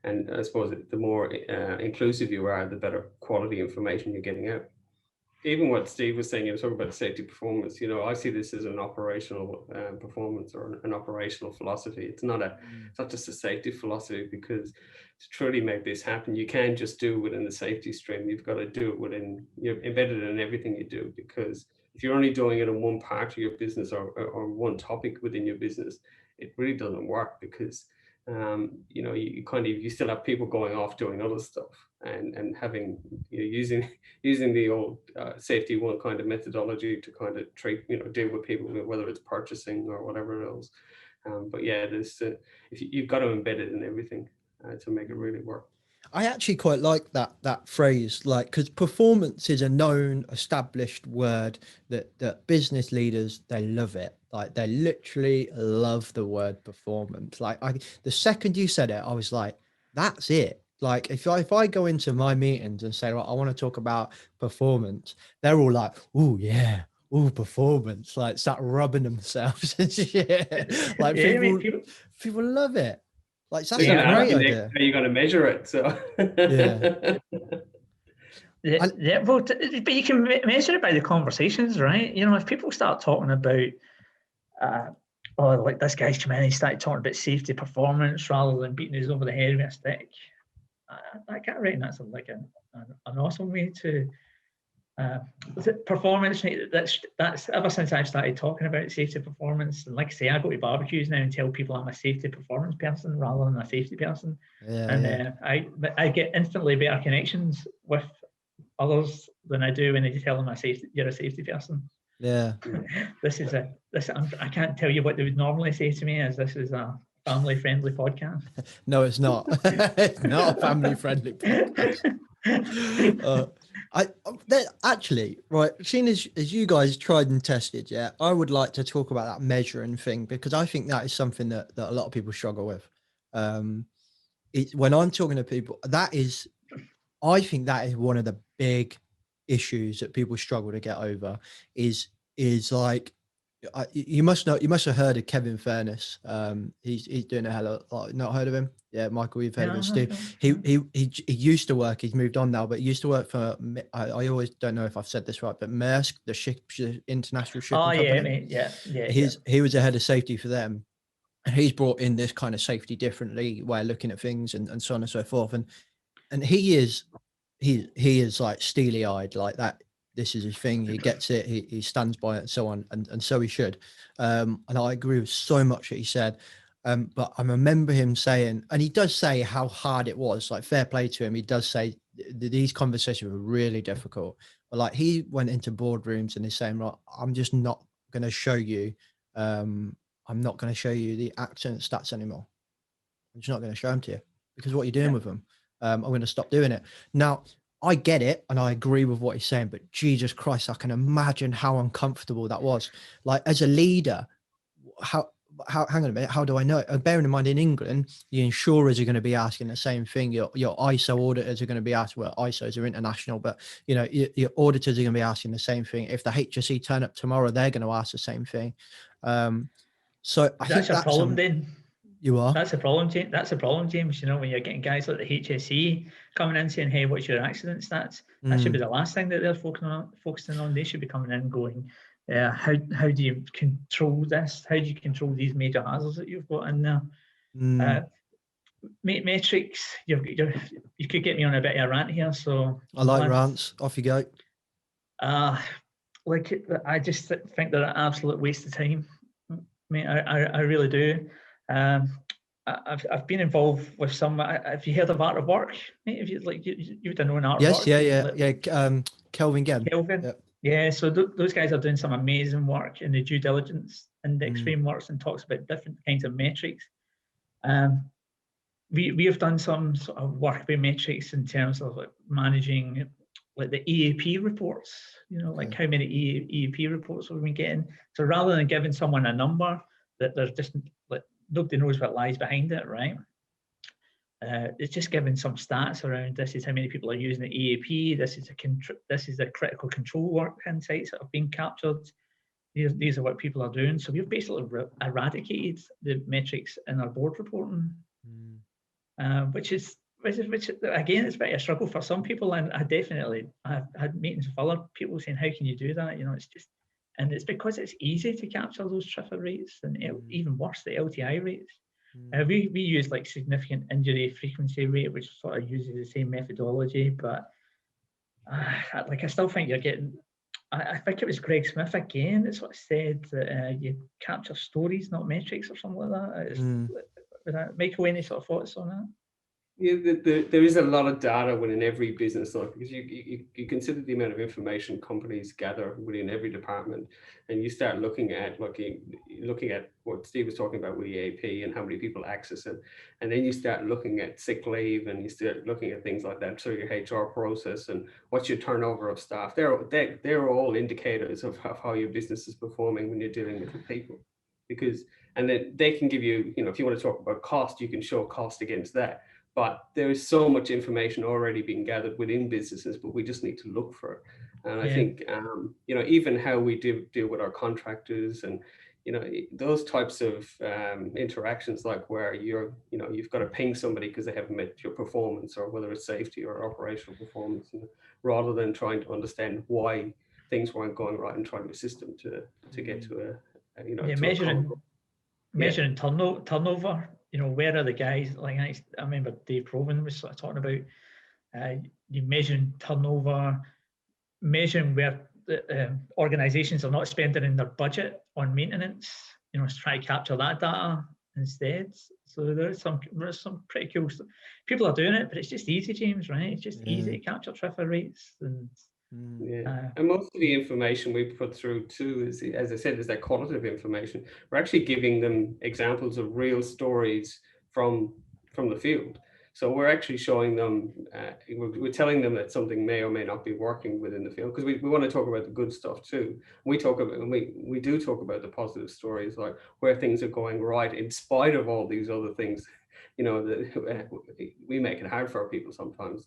And I suppose the more inclusive you are, the better quality information you're getting out. Even what Steve was saying, you were talking about safety performance. You know, I see this as an operational performance or an operational philosophy. It's not just a safety philosophy, because to truly make this happen, you can't just do it within the safety stream. You've got to do it within, you're embedded in everything you do, because if you're only doing it in one part of your business or one topic within your business, it really doesn't work, because you know, you still have people going off doing other stuff and having, you know, using the old safety one kind of methodology to kind of deal with people, whether it's purchasing or whatever else. But yeah, there's you've got to embed it in everything to make it really work. I actually quite like that phrase, like, because performance is a known, established word that business leaders, they love it. Like, they literally love the word performance. Like, the second you said it, I was like, that's it. Like, if I go into my meetings and say, well, I want to talk about performance, they're all like, oh yeah, oh, performance, like start rubbing themselves and shit. Like, people love it. Like, that's a great idea. How are you going to measure it? So yeah, well, but you can measure it by the conversations, right? You know, if people start talking about, like this guy's come in, he started talking about safety performance rather than beating us over the head with a stick. I can't reckon that's like an awesome way to performance. That's ever since I've started talking about safety performance, and like I say, I go to barbecues now and tell people I'm a safety performance person rather than a safety person. I get instantly better connections with others than I do when they tell them you're a safety person. Yeah. I can't tell you what they would normally say to me, as this is a family-friendly podcast. No, it's not. It's not a family-friendly podcast. Actually, right, seeing as you guys tried and tested, yeah, I would like to talk about that measuring thing, because I think that is something that a lot of people struggle with. When I'm talking to people, I think that is one of the big issues that people struggle to get over. Is like, you must have heard of Kevin Furness. He's doing a hell of a lot. Not heard of him? Yeah, Michael, you've heard of him. Steve. He used to work. He's moved on now, but he used to work for. I always don't know if I've said this right, but Maersk, the international shipping company. Yeah, mate. Yeah. He was the head of safety for them, and he's brought in this kind of safety differently, way of looking at things and so on and so forth. And he is like steely eyed, like that. This is his thing. He gets it. He stands by it, and so on, and so he should. And I agree with so much that he said. But I remember him saying, and he does say how hard it was. Like, fair play to him. He does say these conversations were really difficult. But like, he went into boardrooms and he's saying, right, I'm just not going to show you. I'm not going to show you the accident stats anymore. I'm just not going to show them to you, because what you're doing with them, I'm going to stop doing it. Now, I get it, and I agree with what he's saying, but Jesus Christ, I can imagine how uncomfortable that was. Like, as a leader, hang on a minute, how do I know it? Bearing in mind, in England, the insurers are going to be asking the same thing. Your ISO auditors are going to be asking, well, ISOs are international, but you know, your auditors are going to be asking the same thing. If the HSE turn up tomorrow, they're going to ask the same thing. So I think that's a problem, then. You are. That's a problem, James. That's a problem, James. You know, when you're getting guys like the HSE coming in saying, "Hey, what's your accident stats?" That should be the last thing that they're focusing on. They should be coming in going, how do you control this? How do you control these major hazards that you've got in there? Metrics. You could get me on a bit of a rant here. So I like rants. Off you go. I just think they're an absolute waste of time. I really do. I've been involved with some. Have you heard of Art of Work? If you like, you would have known Art of Work. Yeah. Kelvin Gem. Kelvin. Yep. Yeah. So those guys are doing some amazing work in the due diligence index frameworks and talks about different kinds of metrics. We have done some sort of work with metrics in terms of like managing like the EAP reports. Like how many EAP reports we've been getting. So rather than giving someone a number, that there's just like nobody knows what lies behind it, right? It's just giving some stats around this is how many people are using the EAP. This is the critical control work insights that have been captured. These are what people are doing. So we've basically eradicated the metrics in our board reporting, which is again, it's a bit of a struggle for some people. And I've had meetings with other people saying, how can you do that? It's just, and it's because it's easy to capture those TRIFR rates and even worse, the LTI rates. We use like significant injury frequency rate, which sort of uses the same methodology, but I still think you're getting. I think it was Greg Smith again that sort of said that you capture stories, not metrics, or something like that. Micheal, any sort of thoughts on that? Yeah, there is a lot of data within every business, like, because you consider the amount of information companies gather within every department, and you start looking at what Steve was talking about with EAP and how many people access it, and then you start looking at sick leave, and you start looking at things like that through your HR process and what's your turnover of staff. They're all indicators of how your business is performing when you're dealing with the people, and then they can give you, if you want to talk about cost, you can show cost against that. But there is so much information already being gathered within businesses, but we just need to look for it. And I think, even how we deal with our contractors and, those types of interactions, like where you've got to ping somebody because they haven't met your performance, or whether it's safety or operational performance, rather than trying to understand why things weren't going right and trying to assist them to get to measuring turnover. Where are the guys? Like I remember Dave Proven was sort of talking about you measuring turnover, measuring where the organisations are not spending in their budget on maintenance. To try to capture that data instead. So there's some pretty cool stuff. People are doing it, but it's just easy, James. Right? It's just easy to capture TRIFR rates and. And most of the information we put through too is, as I said, is that qualitative information. We're actually giving them examples of real stories from the field. So we're actually showing them, we're telling them that something may or may not be working within the field, because we want to talk about the good stuff too. We do talk about the positive stories, like where things are going right in spite of all these other things. We make it hard for our people sometimes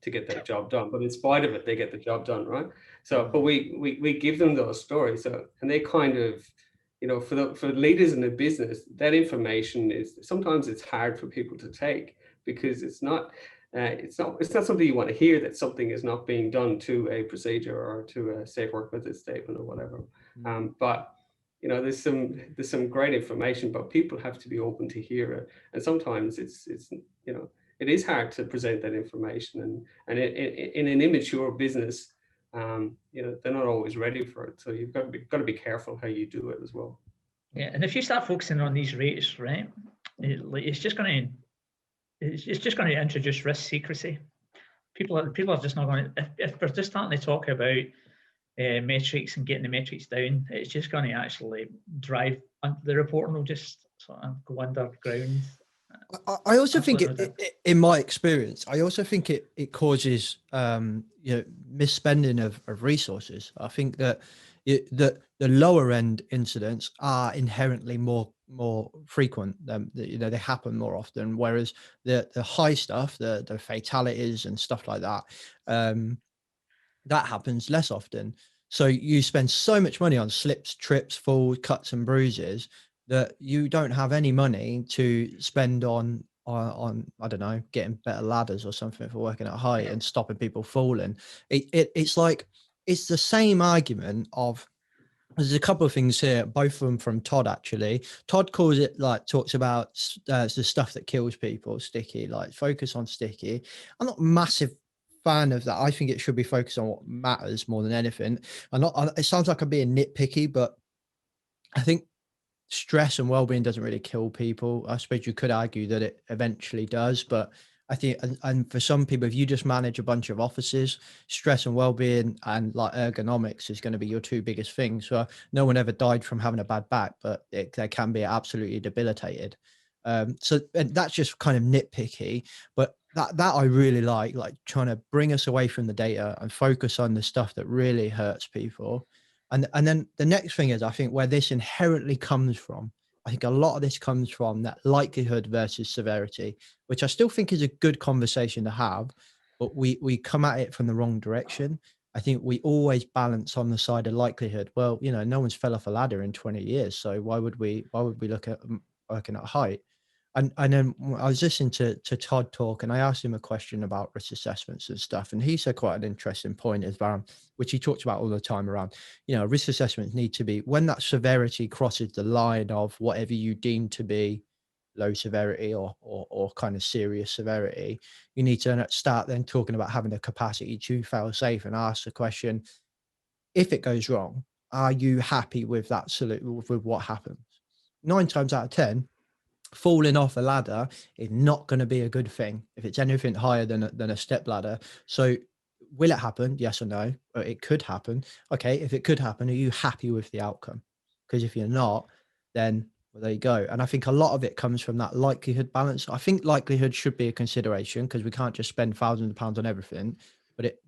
to get that job done, but in spite of it, they get the job done, right? So, but we give them those stories, and they kind of, for leaders in the business, that information is sometimes it's hard for people to take, because it's not something you want to hear, that something is not being done to a procedure or to a safe work method statement or whatever. But there's some great information, but people have to be open to hear it. And sometimes it is hard to present that information, and in an immature business, they're not always ready for it. So you've got to be careful how you do it as well. Yeah, and if you start focusing on these rates, right, it's just going to introduce risk secrecy. People are just not going to, if we're just starting to talk about metrics and getting the metrics down, it's just going to actually drive, the reporting will just sort of go underground. I also think in my experience, I also think it causes misspending of resources. I think that the lower end incidents are inherently more frequent. They happen more often, whereas the high stuff, the fatalities and stuff like that, that happens less often. So you spend so much money on slips, trips, falls, cuts and bruises that you don't have any money to spend on I don't know, getting better ladders or something for working at height and stopping people falling. It's like, it's the same argument of, there's a couple of things here, both of them from Todd actually. Todd calls it, talks about the stuff that kills people, sticky, focus on sticky. I'm not a massive fan of that. I think it should be focused on what matters more than anything. It sounds like I'm being nitpicky, but I think stress and well-being doesn't really kill people. I suppose you could argue that it eventually does, but I think, and for some people, if you just manage a bunch of offices, stress and well-being and like ergonomics is going to be your two biggest things. So no one ever died from having a bad back, but they can be absolutely debilitated. So and that's just kind of nitpicky, but that I really like trying to bring us away from the data and focus on the stuff that really hurts people. And then the next thing is, I think where this inherently comes from, I think a lot of this comes from that likelihood versus severity, which I still think is a good conversation to have, but we come at it from the wrong direction. I think we always balance on the side of likelihood. Well, you know, no one's fell off a ladder in 20 years. So why would we look at working at height? And then I was listening to Todd talk, and I asked him a question about risk assessments and stuff. And he said quite an interesting point as well, which he talks about all the time around, you know, risk assessments need to be when that severity crosses the line of whatever you deem to be low severity or kind of serious severity, you need to start then talking about having the capacity to fail safe and ask the question, if it goes wrong, are you happy with that solution, with what happens? 9 times out of 10, falling off a ladder is not going to be a good thing if it's anything higher than a step ladder. So will it happen? Yes or no? Or it could happen. Okay, if it could happen, are you happy with the outcome? Because if you're not, then well, there you go. And I think a lot of it comes from that likelihood balance. I think likelihood should be a consideration because we can't just spend thousands of pounds on everything, but it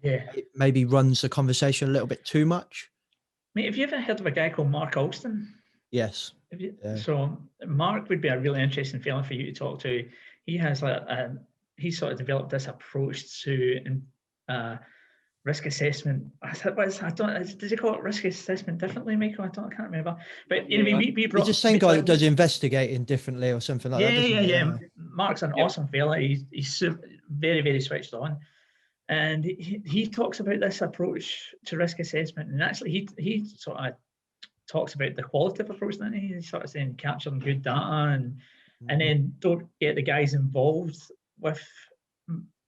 maybe runs the conversation a little bit too much. Mate, have you ever heard of a guy called Mark Alston? Yes. So Mark would be a really interesting fellow for you to talk to. He has he sort of developed this approach to risk assessment. Did you call it risk assessment differently, Micheal? I can't remember. But anyway, we brought. He's the same guy that does investigating differently or something like that. Yeah. Mark's an awesome fella. He's very, very switched on. And he talks about this approach to risk assessment. And actually, he sort of talks about the qualitative approach, doesn't he? He's sort of saying capturing good data and then don't get the guys involved with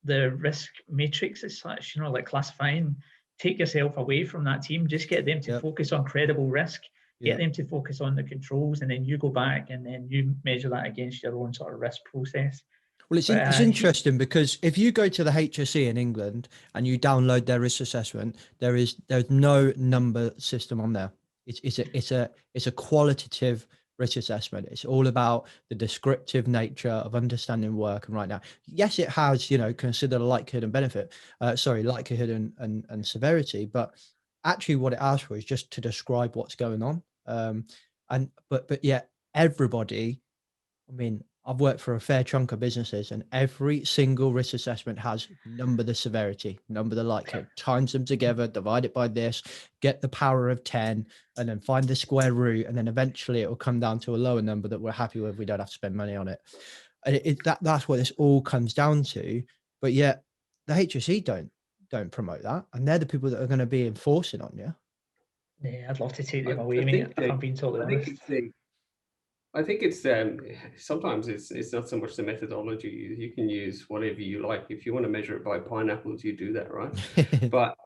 the risk matrix as such, you know, like classifying, take yourself away from that team, just get them to focus on credible risk, get them to focus on the controls, and then you go back and then you measure that against your own sort of risk process. Well, it's interesting because if you go to the HSE in England and you download their risk assessment, there's no number system on there. It's a qualitative risk assessment. It's all about the descriptive nature of understanding work. And right now, yes, it has, you know, consider the likelihood and benefit, likelihood and severity, but actually what it asks for is just to describe what's going on. But yet everybody, I mean, I've worked for a fair chunk of businesses and every single risk assessment has number the severity, number the likelihood, times them together, divide it by this, get the power of 10, and then find the square root. And then eventually it will come down to a lower number that we're happy with. We don't have to spend money on it. And that's what this all comes down to. But yet the HSE don't promote that. And they're the people that are going to be enforcing on you. Yeah, I'd love to take them away, mate, if I'm being totally honest. I think it's sometimes it's not so much the methodology. You can use whatever you like. If you want to measure it by pineapples, you do that, right? But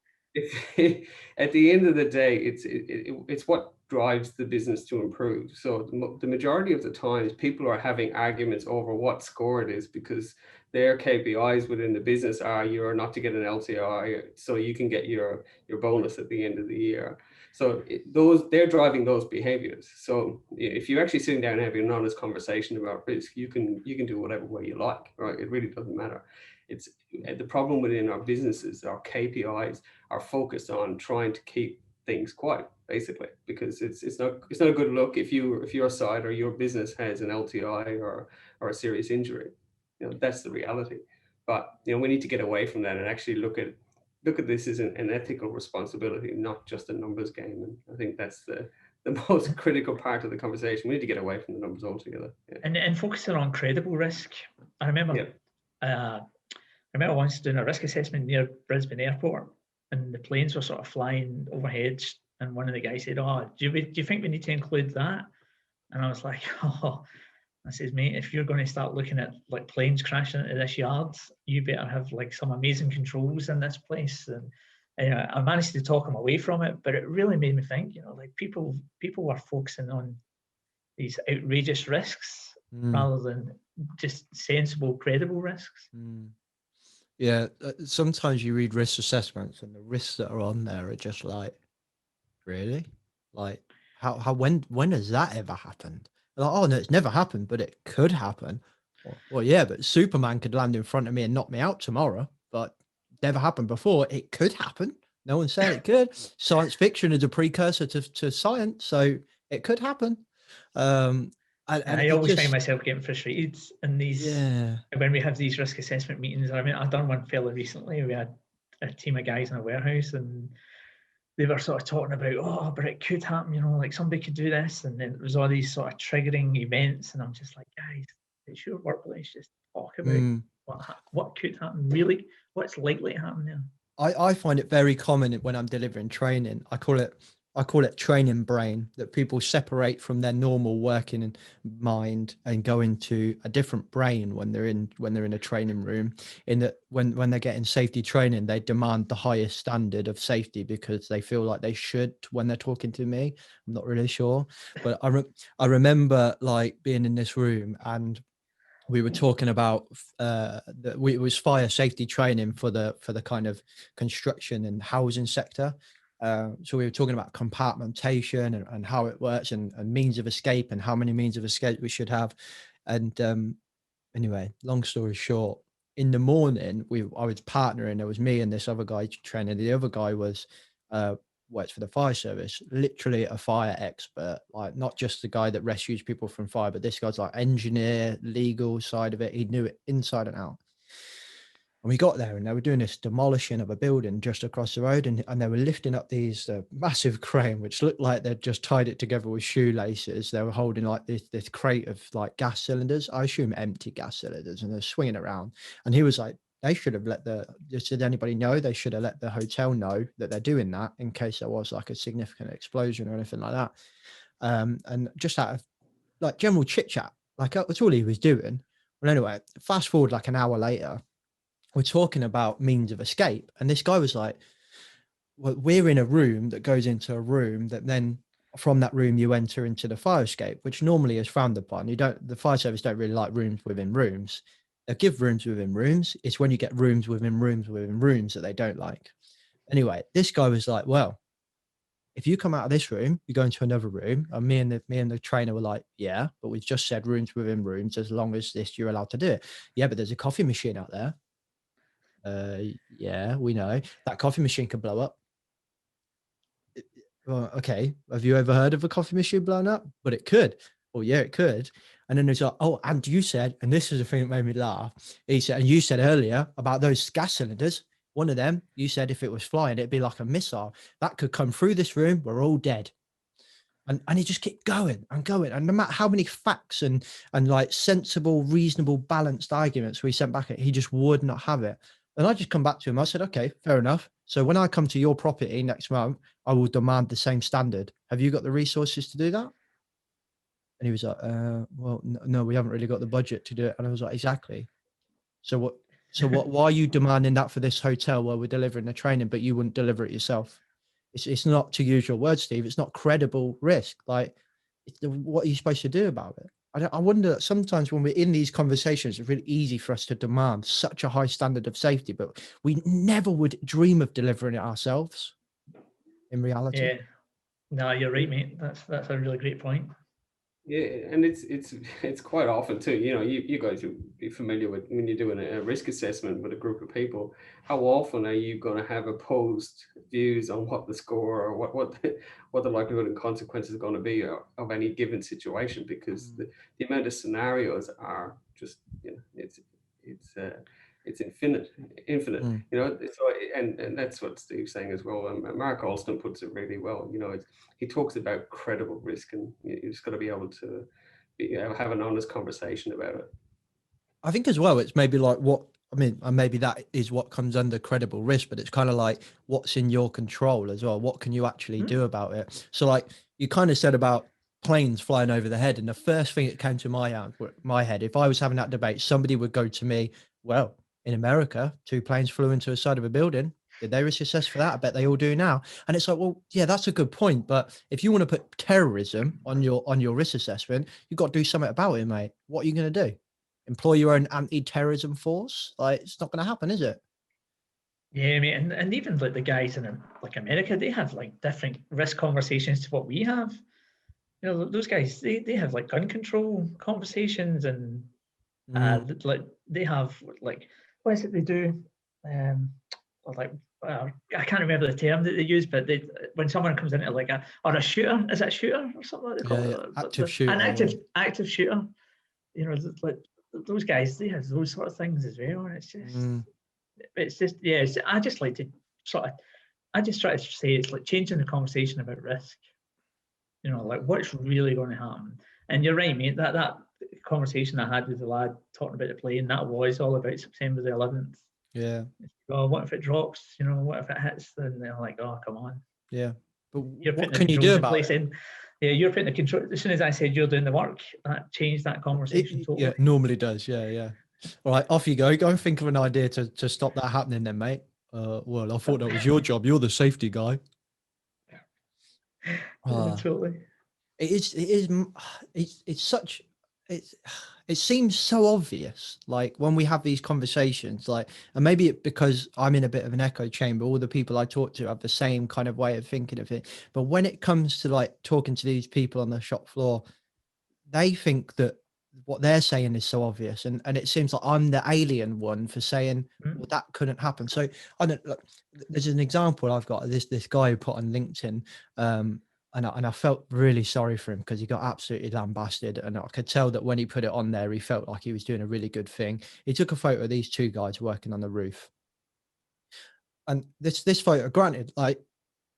at the end of the day, it's what drives the business to improve. So the majority of the times, people are having arguments over what score it is because their KPIs within the business are you're not to get an LTI, so you can get your bonus at the end of the year. So they're driving those behaviors. So if you're actually sitting down and having an honest conversation about risk, you can do whatever way you like, right? It really doesn't matter. It's the problem within our businesses, our KPIs are focused on trying to keep things quiet, basically, because it's not a good look if your side or your business has an LTI or a serious injury. You know, that's the reality. But you know, we need to get away from that and actually look at this as an ethical responsibility, not just a numbers game. And I think that's the most critical part of the conversation. We need to get away from the numbers altogether. Yeah. And focusing on credible risk. I remember once doing a risk assessment near Brisbane Airport, and the planes were sort of flying overhead, and one of the guys said, "Oh, do you think we need to include that?" And I was like, "Oh." I says, mate, if you're going to start looking at like planes crashing into this yard, you better have like some amazing controls in this place. And I managed to talk him away from it, but it really made me think, you know, like people were focusing on these outrageous risks rather than just sensible, credible risks. Yeah, sometimes you read risk assessments and the risks that are on there are just like, really? Like, how when has that ever happened? Like, oh no, it's never happened, but it could happen. Well, yeah, but Superman could land in front of me and knock me out tomorrow, but never happened before. It could happen. No one said it could. Science fiction is a precursor to science, so it could happen. And I always find myself getting frustrated in these when we have these risk assessment meetings. I mean, I've done one fairly recently. We had a team of guys in a warehouse, and they were sort of talking about, oh, but it could happen, you know, like somebody could do this, and then it was all these sort of triggering events, and I'm just like, guys, it's your workplace. Just talk about what could happen, really, what's likely to happen there. I find it very common when I'm delivering training. I call it training brain, that people separate from their normal working mind and go into a different brain when they're in a training room. In that when they're getting safety training, they demand the highest standard of safety because they feel like they should when they're talking to me. I'm not really sure, but I remember like being in this room and we were talking about it was fire safety training for the kind of construction and housing sector. So we were talking about compartmentation and how it works and means of escape and how many means of escape we should have. And anyway, long story short, in the morning I was partnering. There was me and this other guy training. The other guy was works for the fire service, literally a fire expert, like not just the guy that rescues people from fire, but this guy's like engineer, legal side of it. He knew it inside and out. And we got there and they were doing this demolishing of a building just across the road, and they were lifting up these massive crane, which looked like they'd just tied it together with shoelaces. They were holding like this crate of like gas cylinders, I assume empty gas cylinders, and they're swinging around. And he was like, they should have did anybody know? They should have let the hotel know that they're doing that in case there was like a significant explosion or anything like that. And just out of like general chit chat, like that's all he was doing. Well, anyway, fast forward like an hour later, we're talking about means of escape. And this guy was like, well, we're in a room that goes into a room that then from that room you enter into the fire escape, which normally is frowned upon. The fire service don't really like rooms within rooms. They'll give rooms within rooms. It's when you get rooms within rooms within rooms that they don't like. Anyway, this guy was like, well, if you come out of this room, you go into another room. And me and the trainer were like, yeah, but we've just said rooms within rooms. As long as this, you're allowed to do it. Yeah, but there's a coffee machine out there. Yeah, we know that coffee machine could blow up. Well, okay. Have you ever heard of a coffee machine blowing up? But it could. Well, yeah, it could. And then there's like, oh, and you said, and this is the thing that made me laugh. He said, and you said earlier about those gas cylinders. One of them, you said if it was flying, it'd be like a missile that could come through this room. We're all dead. And he just kept going and going. And no matter how many facts and like sensible, reasonable, balanced arguments we sent back, he just would not have it. And I just come back to him. I said, okay, fair enough. So when I come to your property next month, I will demand the same standard. Have you got the resources to do that? And he was like, well, no, we haven't really got the budget to do it. And I was like, exactly. So why are you demanding that for this hotel where we're delivering the training, but you wouldn't deliver it yourself? It's not, to use your words, Steve, it's not credible risk. Like, what are you supposed to do about it? I wonder sometimes when we're in these conversations, it's really easy for us to demand such a high standard of safety, but we never would dream of delivering it ourselves in reality. Yeah, no, you're right, mate. That's a really great point. Yeah, and it's quite often too, you know, you guys will be familiar with when you're doing a risk assessment with a group of people, how often are you going to have opposed views on what the score or what the likelihood and consequences are going to be of any given situation, because the amount of scenarios are just, you know, it's infinite, you know. So and that's what Steve's saying as well. And Mark Alston puts it really well. You know, he talks about credible risk, and you just got to be able to have an honest conversation about it. I think as well, it's maybe like maybe that is what comes under credible risk, but it's kind of like what's in your control as well. What can you actually do about it? So like you kind of said about planes flying over the head, and the first thing that came to my head, if I was having that debate, somebody would go to me, well, in America, 2 planes flew into the side of a building. Did they risk assess for that? I bet they all do now. And it's like, well, yeah, that's a good point. But if you want to put terrorism on your risk assessment, you've got to do something about it, mate. What are you going to do? Employ your own anti-terrorism force? Like, it's not going to happen, is it? Yeah, mate, and even like the guys in like America, they have like different risk conversations to what we have. You know, those guys, they have like gun control conversations, and like they have like, what is it they do? Like I can't remember the term that they use, but when someone comes into like a shooter, is it a shooter or something like they call it? Active shooter. An active shooter. You know, like those guys, they have those sort of things as well, and it's just yeah. I just like to I just try to say it's like changing the conversation about risk. You know, like what's really going to happen. And you're right, mate. That conversation I had with the lad talking about the plane, that was all about September the 11th. Yeah. Oh, what if it drops? You know, what if it hits? And they're like, oh, come on. Yeah. But what can you do about it? Yeah, you're putting the control. As soon as I said you're doing the work, that changed that conversation totally. Yeah, normally does. Yeah. All right, off you go. Go and think of an idea to stop that happening then, mate. Well, I thought that was your job. You're the safety guy. Totally. It seems so obvious, like when we have these conversations, like, and maybe because I'm in a bit of an echo chamber, all the people I talk to have the same kind of way of thinking of it. But when it comes to like talking to these people on the shop floor, they think that what they're saying is so obvious, and it seems like I'm the alien one for saying, well, that couldn't happen. So I don't look, there's an example I've got this guy who put on LinkedIn, and I felt really sorry for him because he got absolutely lambasted, and I could tell that when he put it on there, he felt like he was doing a really good thing. He took a photo of these two guys working on the roof, and this photo, granted, like,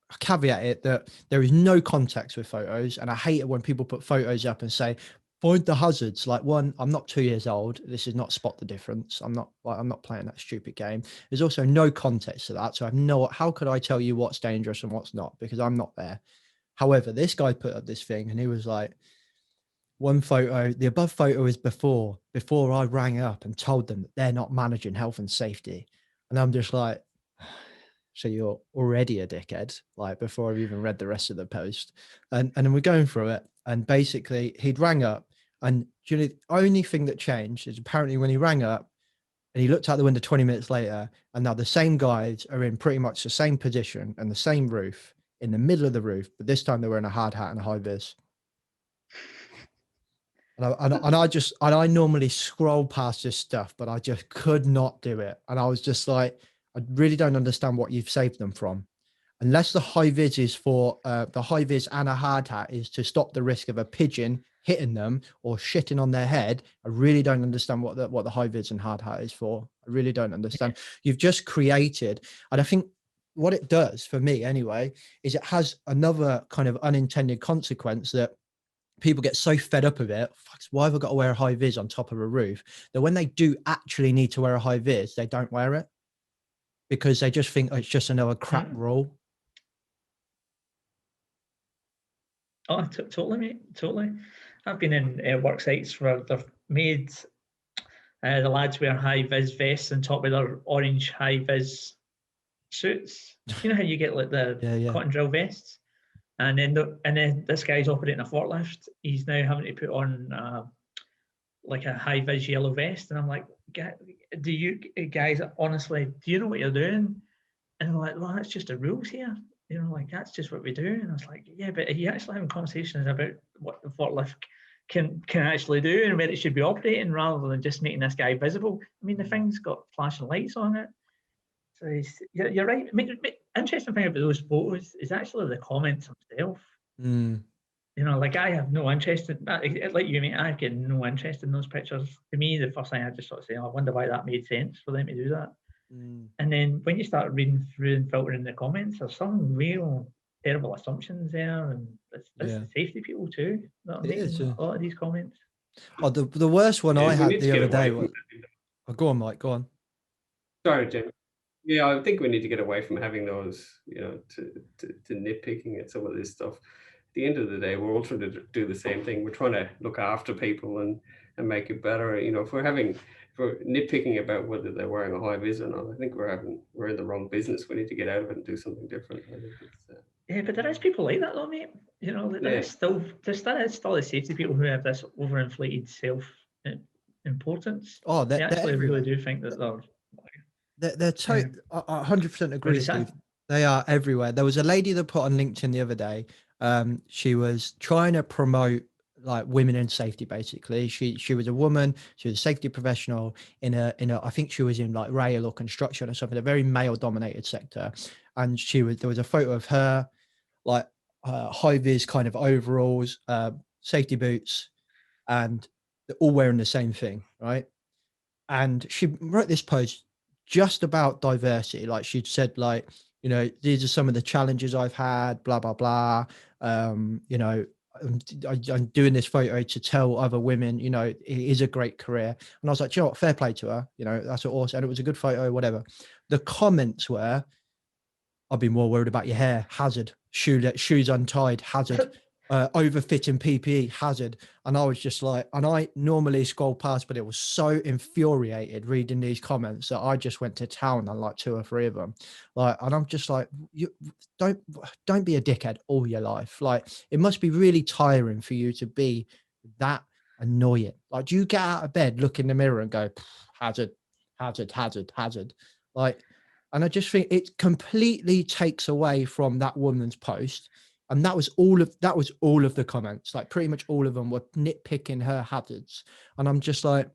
I caveat it that there is no context with photos, and I hate it when people put photos up and say, find the hazards. Like, one, I'm not 2 years old. This is not spot the difference. I'm not playing that stupid game. There's also no context to that, so I have no. How could I tell you what's dangerous and what's not? Because I'm not there. However, this guy put up this thing and he was like, one photo, the above photo is before I rang up and told them that they're not managing health and safety. And I'm just like, so you're already a dickhead, like, before I've even read the rest of the post. And then we're going through it. And basically he'd rang up, and the only thing that changed is apparently when he rang up and he looked out the window 20 minutes later, and now the same guys are in pretty much the same position and the same roof, in the middle of the roof, but this time they were in a hard hat and a high vis. And I normally scroll past this stuff, but I just could not do it. And I was just like, I really don't understand what you've saved them from. Unless the high vis is for the high vis and a hard hat is to stop the risk of a pigeon hitting them or shitting on their head. I really don't understand what the high vis and hard hat is for. I really don't understand. You've just created, and I think what it does for me anyway, is it has another kind of unintended consequence that people get so fed up of it. Why have I got to wear a high vis on top of a roof? That when they do actually need to wear a high vis, they don't wear it because they just think it's just another crap rule. Oh, totally, mate. Totally. I've been in work sites where they've made the lads wear high vis vests on top of their orange high vis suits. You know how you get like the cotton drill vests, and then this guy's operating a forklift. He's now having to put on like a high vis yellow vest, and I'm like, do you guys honestly, do you know what you're doing? And they're like, well, that's just the rules here. You know, like, that's just what we do. And I was like, yeah, but are you actually having conversations about what the forklift can actually do and where it should be operating, rather than just making this guy visible? I mean, the thing's got flashing lights on it. So you're right. I mean, interesting thing about those photos is actually the comments themselves. You know, like, I have no interest in that. Like you, mate, I get no interest in those pictures. To me, the first thing I just sort of say, oh, I wonder why that made sense for them to do that. And then when you start reading through and filtering the comments, there's some real terrible assumptions there, and it's safety people too that are making a lot of these comments. Oh, the worst one I had the other day was. Oh, go on, Mike. Go on. Sorry, Jim. Yeah, I think we need to get away from having those, you know, to nitpicking at some of this stuff. the end of the day, we're all trying to do the same thing. We're trying to look after people and make it better. You know, if we're nitpicking about whether they're wearing a high vis or not, I think we're in the wrong business. We need to get out of it and do something different. I think it's, yeah, but there is people like that though, mate. You know, there's still the safety people who have this overinflated self importance. Oh, they actually really do think that they're totally. I 100% agree, Steve. They are everywhere. There was a lady that put on LinkedIn the other day. She was trying to promote like women in safety. Basically, she was a woman. She was a safety professional in a. I think she was in like rail or construction or something, a very male dominated sector. And there was a photo of her, like high vis kind of overalls, safety boots, and they're all wearing the same thing, right? And she wrote this post just about diversity. Like she'd said, like, you know, these are some of the challenges I've had, blah, blah, blah. You know, I'm doing this photo to tell other women, you know, it is a great career. And I was like, you know what, fair play to her. You know, that's awesome. And it was a good photo, whatever. The comments were, I'd be more worried about your hair, hazard. Shoes untied, hazard. Overfitting PPE, hazard. And I was just like, and I normally scroll past, but it was so infuriated reading these comments that I just went to town on like 2 or 3 of them. Like, and I'm just like, you don't be a dickhead all your life. Like, it must be really tiring for you to be that annoying. Like, do you get out of bed, look in the mirror and go, hazard, hazard, hazard, hazard? Like, and I just think it completely takes away from that woman's post. And that was all of the comments. Like pretty much all of them were nitpicking her hazards. And I'm just like,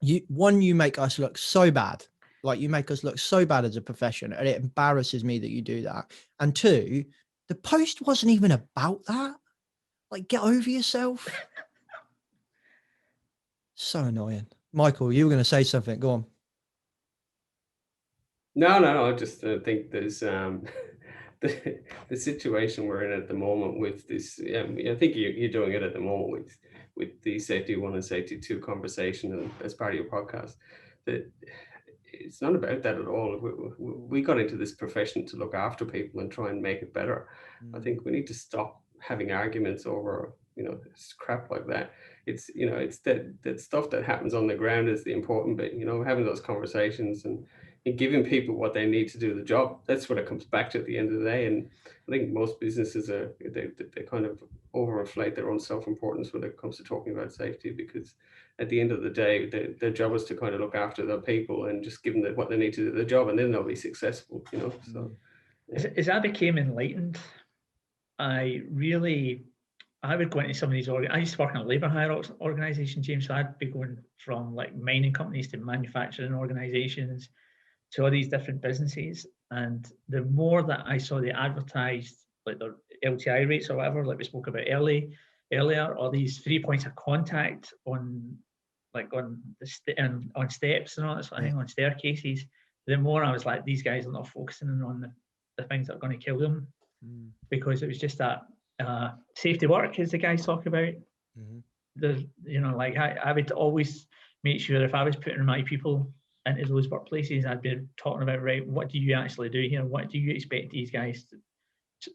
you make us look so bad. Like you make us look so bad as a profession, and it embarrasses me that you do that. And 2, the post wasn't even about that. Like, get over yourself. So annoying. Michael, you were going to say something. Go on. No. I just think there's the situation we're in at the moment with this. I think you're doing it at the moment with the Safety 1 and Safety 2 conversation and as part of your podcast. That it's not about that at all. We got into this profession to look after people and try and make it better. I think we need to stop having arguments over, you know, crap like that. It's, you know, it's that stuff that happens on the ground is the important bit, you know, having those conversations and giving people what they need to do the job. That's what it comes back to at the end of the day. And I think most businesses they kind of overinflate their own self-importance when it comes to talking about safety, because at the end of the day, their job is to kind of look after their people and just give them what they need to do the job, and then they'll be successful, you know. So as I became enlightened, I would go into some of these I used to work in a labour hire organisation, James, so I'd be going from like mining companies to manufacturing organisations to all these different businesses. And the more that I saw they advertised like their LTI rates or whatever, like we spoke about earlier, or these 3 points of contact on steps and all that sort of thing, on staircases, the more I was like, these guys are not focusing on the things that are going to kill them, because it was just that safety work, as the guys talk about. There's, you know, like I would always make sure if I was putting my people into those workplaces, I'd be talking about, right, what do you actually do here? What do you expect these guys to,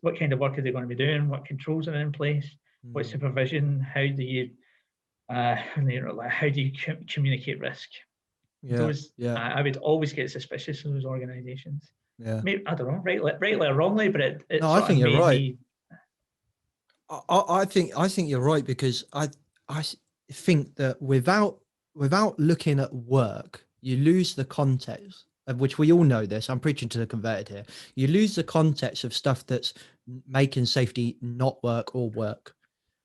what kind of work are they going to be doing? What controls are in place? What supervision? How do you communicate risk? I would always get suspicious of those organisations. Maybe, I don't know, rightly or wrongly, but it no, I think you're right. I think you're right, because I think that without looking at work, you lose the context of which we all know this. I'm preaching to the converted here. You lose the context of stuff that's making safety not work or work.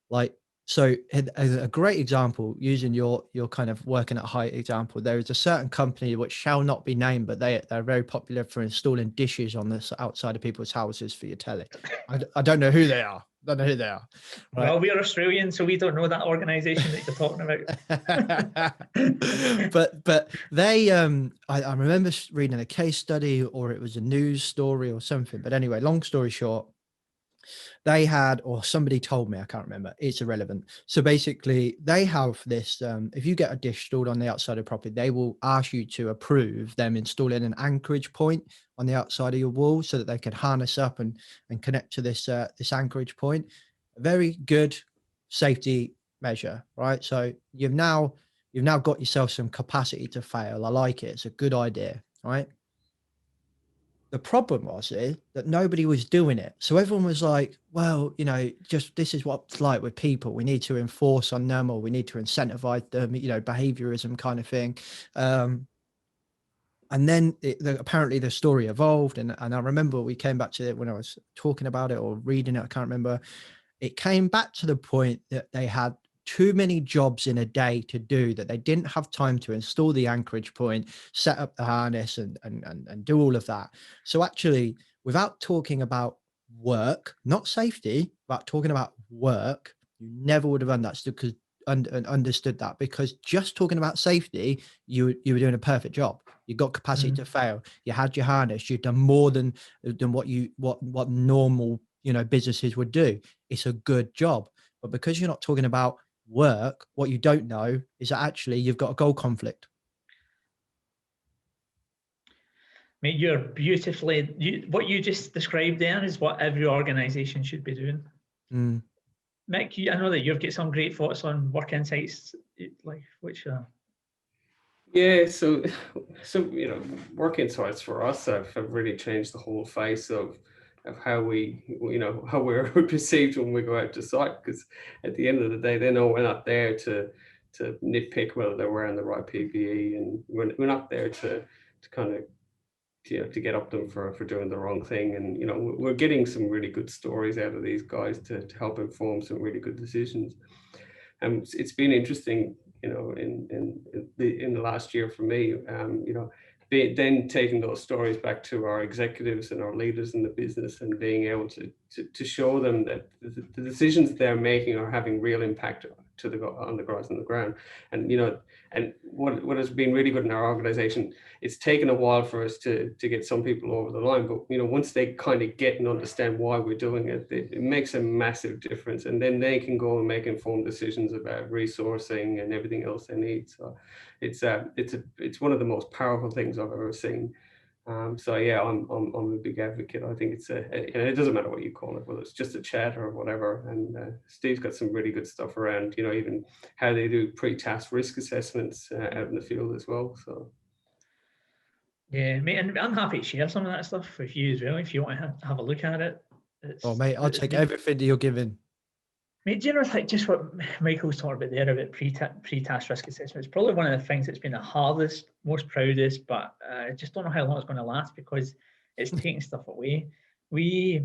Like, so as a great example, using your kind of working at height example, there is a certain company which shall not be named, but they're very popular for installing dishes on the outside of people's houses for your telly. I don't know who they are. Right? Well, we're Australian, so we don't know that organisation that you're talking about. but they, I remember reading a case study, or it was a news story or something. But anyway, long story short, they had, or somebody told me, I can't remember, it's irrelevant. So basically they have this, if you get a dish installed on the outside of the property, they will ask you to approve them installing an anchorage point on the outside of your wall so that they can harness up and connect to this anchorage point. a very good safety measure, right? So you've now got yourself some capacity to fail. I like it. It's a good idea, right? The problem was that nobody was doing it. So everyone was like, well, you know, just this is what it's like with people. We need to enforce on them, or we need to incentivize them, you know, behaviorism kind of thing. And then apparently the story evolved. And I remember we came back to it when I was talking about it or reading it. I can't remember. It came back to the point that they had too many jobs in a day to do, that they didn't have time to install the anchorage point, set up the harness and do all of that. So actually, without talking about work, not safety, but talking about work, you never would have understood that, because just talking about safety, you were doing a perfect job. You got capacity to fail. You had your harness. You've done more than what normal, you know, businesses would do. It's a good job. But because you're not talking about work, what you don't know is that actually you've got a goal conflict. Mate, you're beautifully, what you just described there is what every organisation should be doing. Mick, I know that you've got some great thoughts on work insights, like which Yeah, so you know, work insights for us have really changed the whole face of how we, you know, how we're perceived when we go out to site, because at the end of the day, they know we're not there to nitpick whether they're wearing the right PPE, and we're not there to kind of, you know, to get up them for doing the wrong thing. And, you know, we're getting some really good stories out of these guys to help inform some really good decisions. And it's been interesting, you know, in the last year for me, you know, then taking those stories back to our executives and our leaders in the business, and being able to show them that the decisions they're making are having real impact on the guys on the ground. And, you know, and what has been really good in our organization, it's taken a while for us to get some people over the line, but, you know, once they kind of get and understand why we're doing it, it makes a massive difference. And then they can go and make informed decisions about resourcing and everything else they need. So it's one of the most powerful things I've ever seen. So yeah, I'm a big advocate. I think it's it doesn't matter what you call it, whether it's just a chat or whatever. And Steve's got some really good stuff around, you know, even how they do pre-task risk assessments out in the field as well. So yeah, mate, and I'm happy to share some of that stuff with you as well if you want to have a look at it. Oh mate, I'll take everything that you're giving. Mate, do you know, like just what Michael's talking about there about pre-task risk assessment? It's probably one of the things that's been the hardest, most proudest, but I just don't know how long it's going to last, because it's taking stuff away. We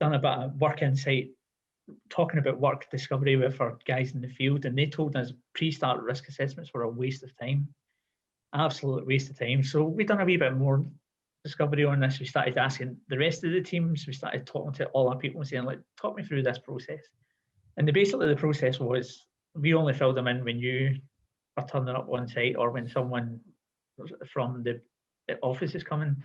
done a bit of work insight, talking about work discovery with our guys in the field, and they told us pre-start risk assessments were a waste of time, absolute waste of time. So we done a wee bit more discovery on this. We started asking the rest of the teams. We started talking to all our people and saying, like, talk me through this process. And basically the process was, we only filled them in when you are turning up on site, or when someone from the office is coming.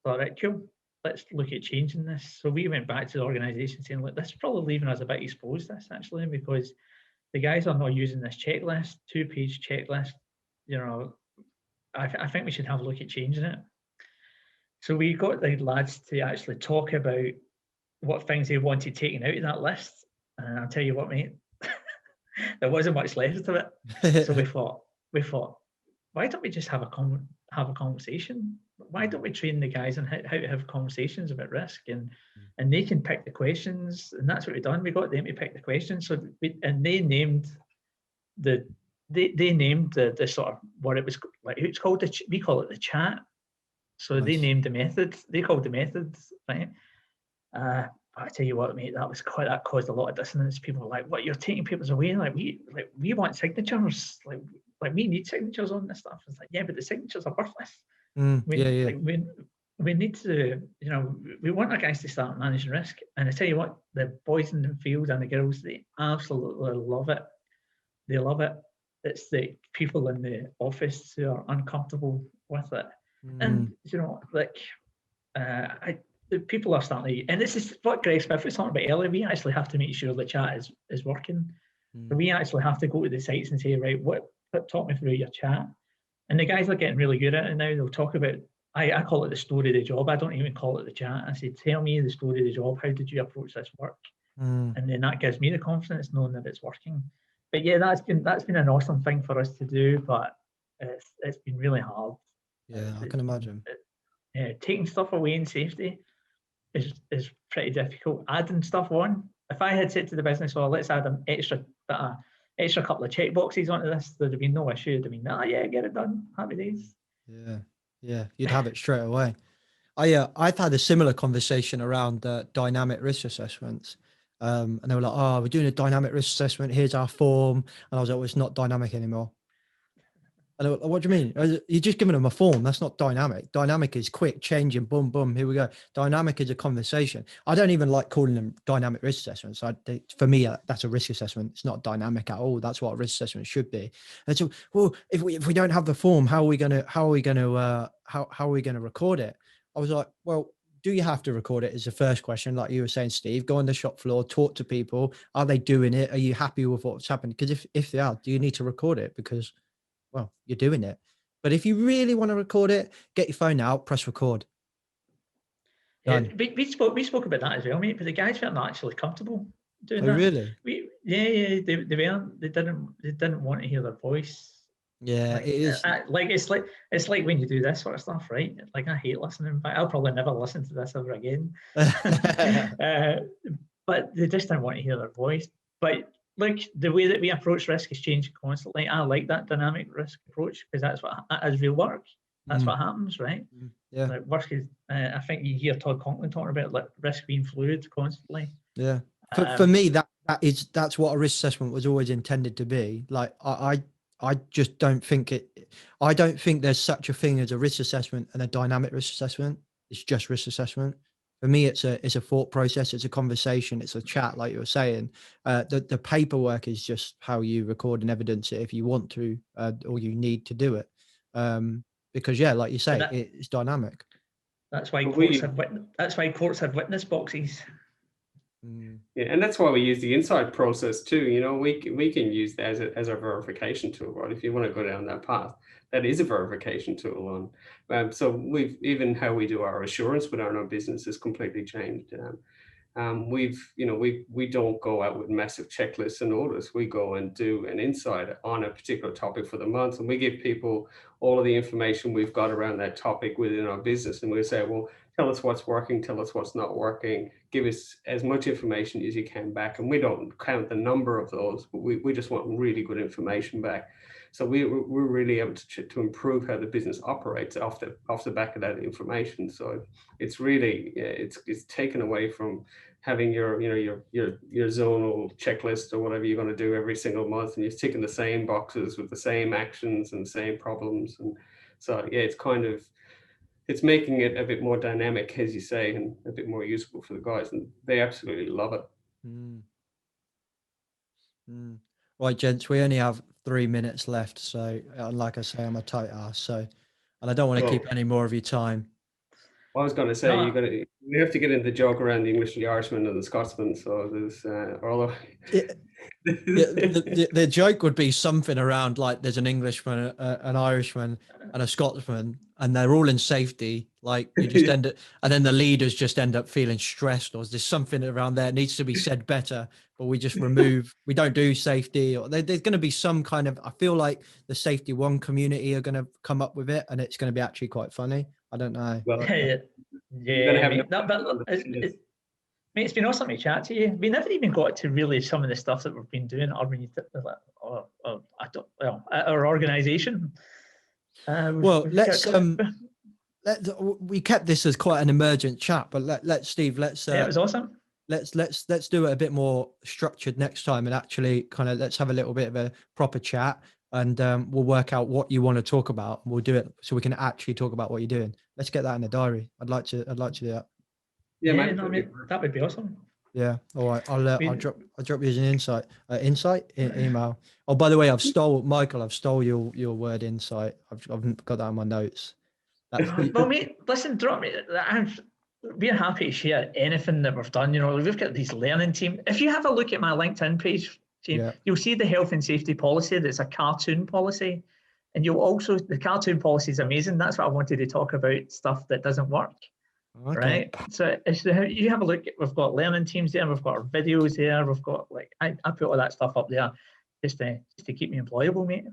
So, all right, cool, let's look at changing this. So we went back to the organisation saying, look, this is probably leaving us a bit exposed, this actually, because the guys are not using this checklist, 2-page checklist. You know, I think we should have a look at changing it. So we got the lads to actually talk about what things they wanted taken out of that list. And I'll tell you what, mate, there wasn't much left of it. So we thought, why don't we just have a conversation? Why don't we train the guys on how to have conversations about risk, and they can pick the questions, and that's what we've done. We got them to pick the questions. So they named the sort of what it was like. It's called we call it the chat. So nice. They named the method. They called the methods, right? I tell you what, mate, that caused a lot of dissonance. People were like, "What, you're taking papers away? Like we want signatures. Like we need signatures on this stuff." It's like, yeah, but the signatures are worthless. We need to, you know, we want our guys to start managing risk. And I tell you what, the boys in the field and the girls, they absolutely love it. They love it. It's the people in the office who are uncomfortable with it. And, you know, like, the people are starting to, and this is what Greg Smith was talking about earlier, we actually have to make sure the chat is working. So we actually have to go to the sites and say, right, talk me through your chat. And the guys are getting really good at it now. They'll talk about, I call it the story of the job. I don't even call it the chat. I say, tell me the story of the job. How did you approach this work? and then that gives me the confidence knowing that it's working. But yeah, that's been an awesome thing for us to do, but it's been really hard. Yeah, I can imagine. Taking stuff away in safety is pretty difficult. Adding stuff on, if I had said to the business, well, let's add an extra couple of check boxes onto this, there'd have been no issue. It'd have been, yeah, get it done. Happy days. Yeah, you'd have it straight away. I've had a similar conversation around dynamic risk assessments. And they were like, oh, we're doing a dynamic risk assessment. Here's our form. And I was like, well, it's not dynamic anymore. And they were like, what do you mean? You're just giving them a form. That's not dynamic. Dynamic is quick, changing, boom, boom, here we go. Dynamic is a conversation. I don't even like calling them dynamic risk assessments. For me, that's a risk assessment. It's not dynamic at all. That's what a risk assessment should be. And so, well, if we don't have the form, how are we going to record it? I was like, well, do you have to record it is the first question. Like you were saying, Steve, go on the shop floor, talk to people. Are they doing it? Are you happy with what's happened? Because if they are, do you need to record it? Because, well, you're doing it. But if you really want to record it, get your phone out, press record. Yeah, we spoke about that as well, mate. But the guys weren't actually comfortable doing that. Really? They didn't want to hear their voice. Yeah, it is. It's like when you do this sort of stuff, right? Like I hate listening back. I'll probably never listen to this ever again. But they just don't want to hear their voice. But like the way that we approach risk is changing constantly. I like that dynamic risk approach because that's what as real work. That's what happens, right? Yeah. Like work is. I think you hear Todd Conklin talking about like risk being fluid constantly. Yeah. For me, that's what a risk assessment was always intended to be. Like I just don't think I don't think there's such a thing as a risk assessment and a dynamic risk assessment. It's just risk assessment. For me, it's a thought process. It's a conversation. It's a chat, like you were saying. The paperwork is just how you record and evidence it if you want to, or you need to do it. Because yeah, like you say, it's dynamic. That's why courts have witness boxes. Yeah, and that's why we use the inside process too. You know, we can use that as a verification tool, right? If you want to go down that path, that is a verification tool. So we've even how we do our assurance within our business has completely changed. We don't go out with massive checklists and orders. We go and do an insight on a particular topic for the month, and we give people all of the information we've got around that topic within our business, and we say, well, tell us what's working, tell us what's not working, give us as much information as you can back. And we don't count the number of those, but we just want really good information back. So we're really able to improve how the business operates off the back of that information. So it's really, it's taken away from having your zonal checklist or whatever you're going to do every single month, and you're ticking the same boxes with the same actions and the same problems. And so, yeah, it's making it a bit more dynamic, as you say, and a bit more useful for the guys, and they absolutely love it. Right, gents, we only have 3 minutes left. So, like I say, I'm a tight ass. So, and I don't want to keep any more of your time. I was going to say, you have to get into the joke around the English, the Irishman, and the Scotsman. So there's the joke would be something around like there's an Englishman, an Irishman, and a Scotsman, and they're all in safety. Like you just end up, and then the leaders just end up feeling stressed, or there's something around there that needs to be said better, but we just we don't do safety, or there's going to be some kind of. I feel like the Safety One community are going to come up with it, and it's going to be actually quite funny. I don't know. Well, it's been awesome to chat to you. We never even got to really some of the stuff that we've been doing at our organisation. We kept this as quite an emergent chat, but let's Steve, let's it was awesome. Let's do it a bit more structured next time, and actually kind of let's have a little bit of a proper chat, and we'll work out what you want to talk about, and we'll do it so we can actually talk about what you're doing. Let's get that in the diary. I'd like to do that. Yeah, man, that would be awesome. Yeah. All right. I'll drop you as an insight email. Oh, by the way, Micheal, I've stole your word insight. I've got that in my notes. Well, mate, listen, drop me. We're happy to share anything that we've done. You know, we've got these learning team. If you have a look at my LinkedIn page, you'll see the health and safety policy. That's a cartoon policy. And the cartoon policy is amazing. That's what I wanted to talk about, stuff that doesn't work. Okay. Right, so you have a look. We've got learning teams there. We've got our videos there. We've got I put all that stuff up there just to keep me employable, mate.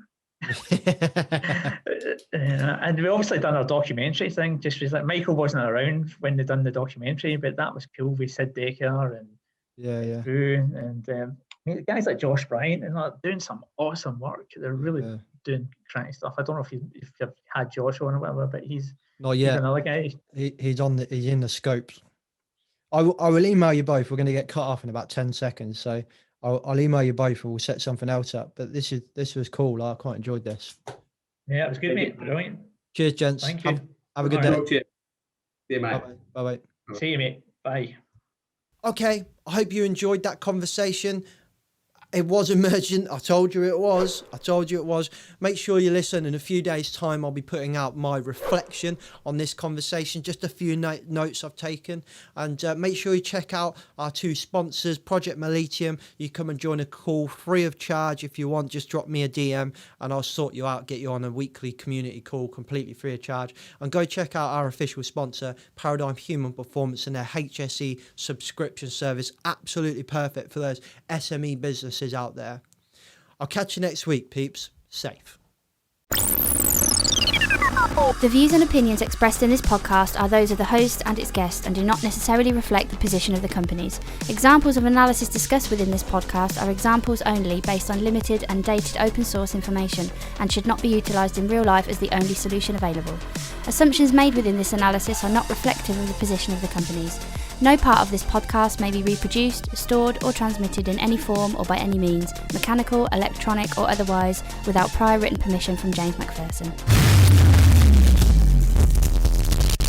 And we obviously done our documentary thing. Just like Micheal wasn't around when they done the documentary, but that was cool with Sid Decker and Drew and guys like Josh Bryant and doing some awesome work. They're really doing cracking stuff. I don't know if you've had Josh on or whatever, but he's not yet. He's another guy. He's in the scopes. I will email you both. We're going to get cut off in about 10 seconds, so I'll email you both, and we'll set something else up. But this was cool. I quite enjoyed this. Yeah, it was good, mate. Brilliant. Cheers, gents. Thank you. Have a good day. See you, mate. Bye. See you, mate. Bye. Okay, I hope you enjoyed that conversation. It was emergent. I told you it was. Make sure you listen. In a few days' time, I'll be putting out my reflection on this conversation, just a few notes I've taken. And make sure you check out our 2 sponsors, Project Mollitiam. You come and join a call free of charge if you want. Just drop me a DM and I'll sort you out, get you on a weekly community call completely free of charge. And go check out our official sponsor, Paradigm Human Performance, and their HSE subscription service. Absolutely perfect for those SME businesses out there. I'll catch you next week, peeps. Safe. The views and opinions expressed in this podcast are those of the host and its guests and do not necessarily reflect the position of the companies. Examples of analysis discussed within this podcast are examples only based on limited and dated open source information and should not be utilised in real life as the only solution available. Assumptions made within this analysis are not reflective of the position of the companies. No part of this podcast may be reproduced, stored or transmitted in any form or by any means, mechanical, electronic or otherwise, without prior written permission from James MacPherson.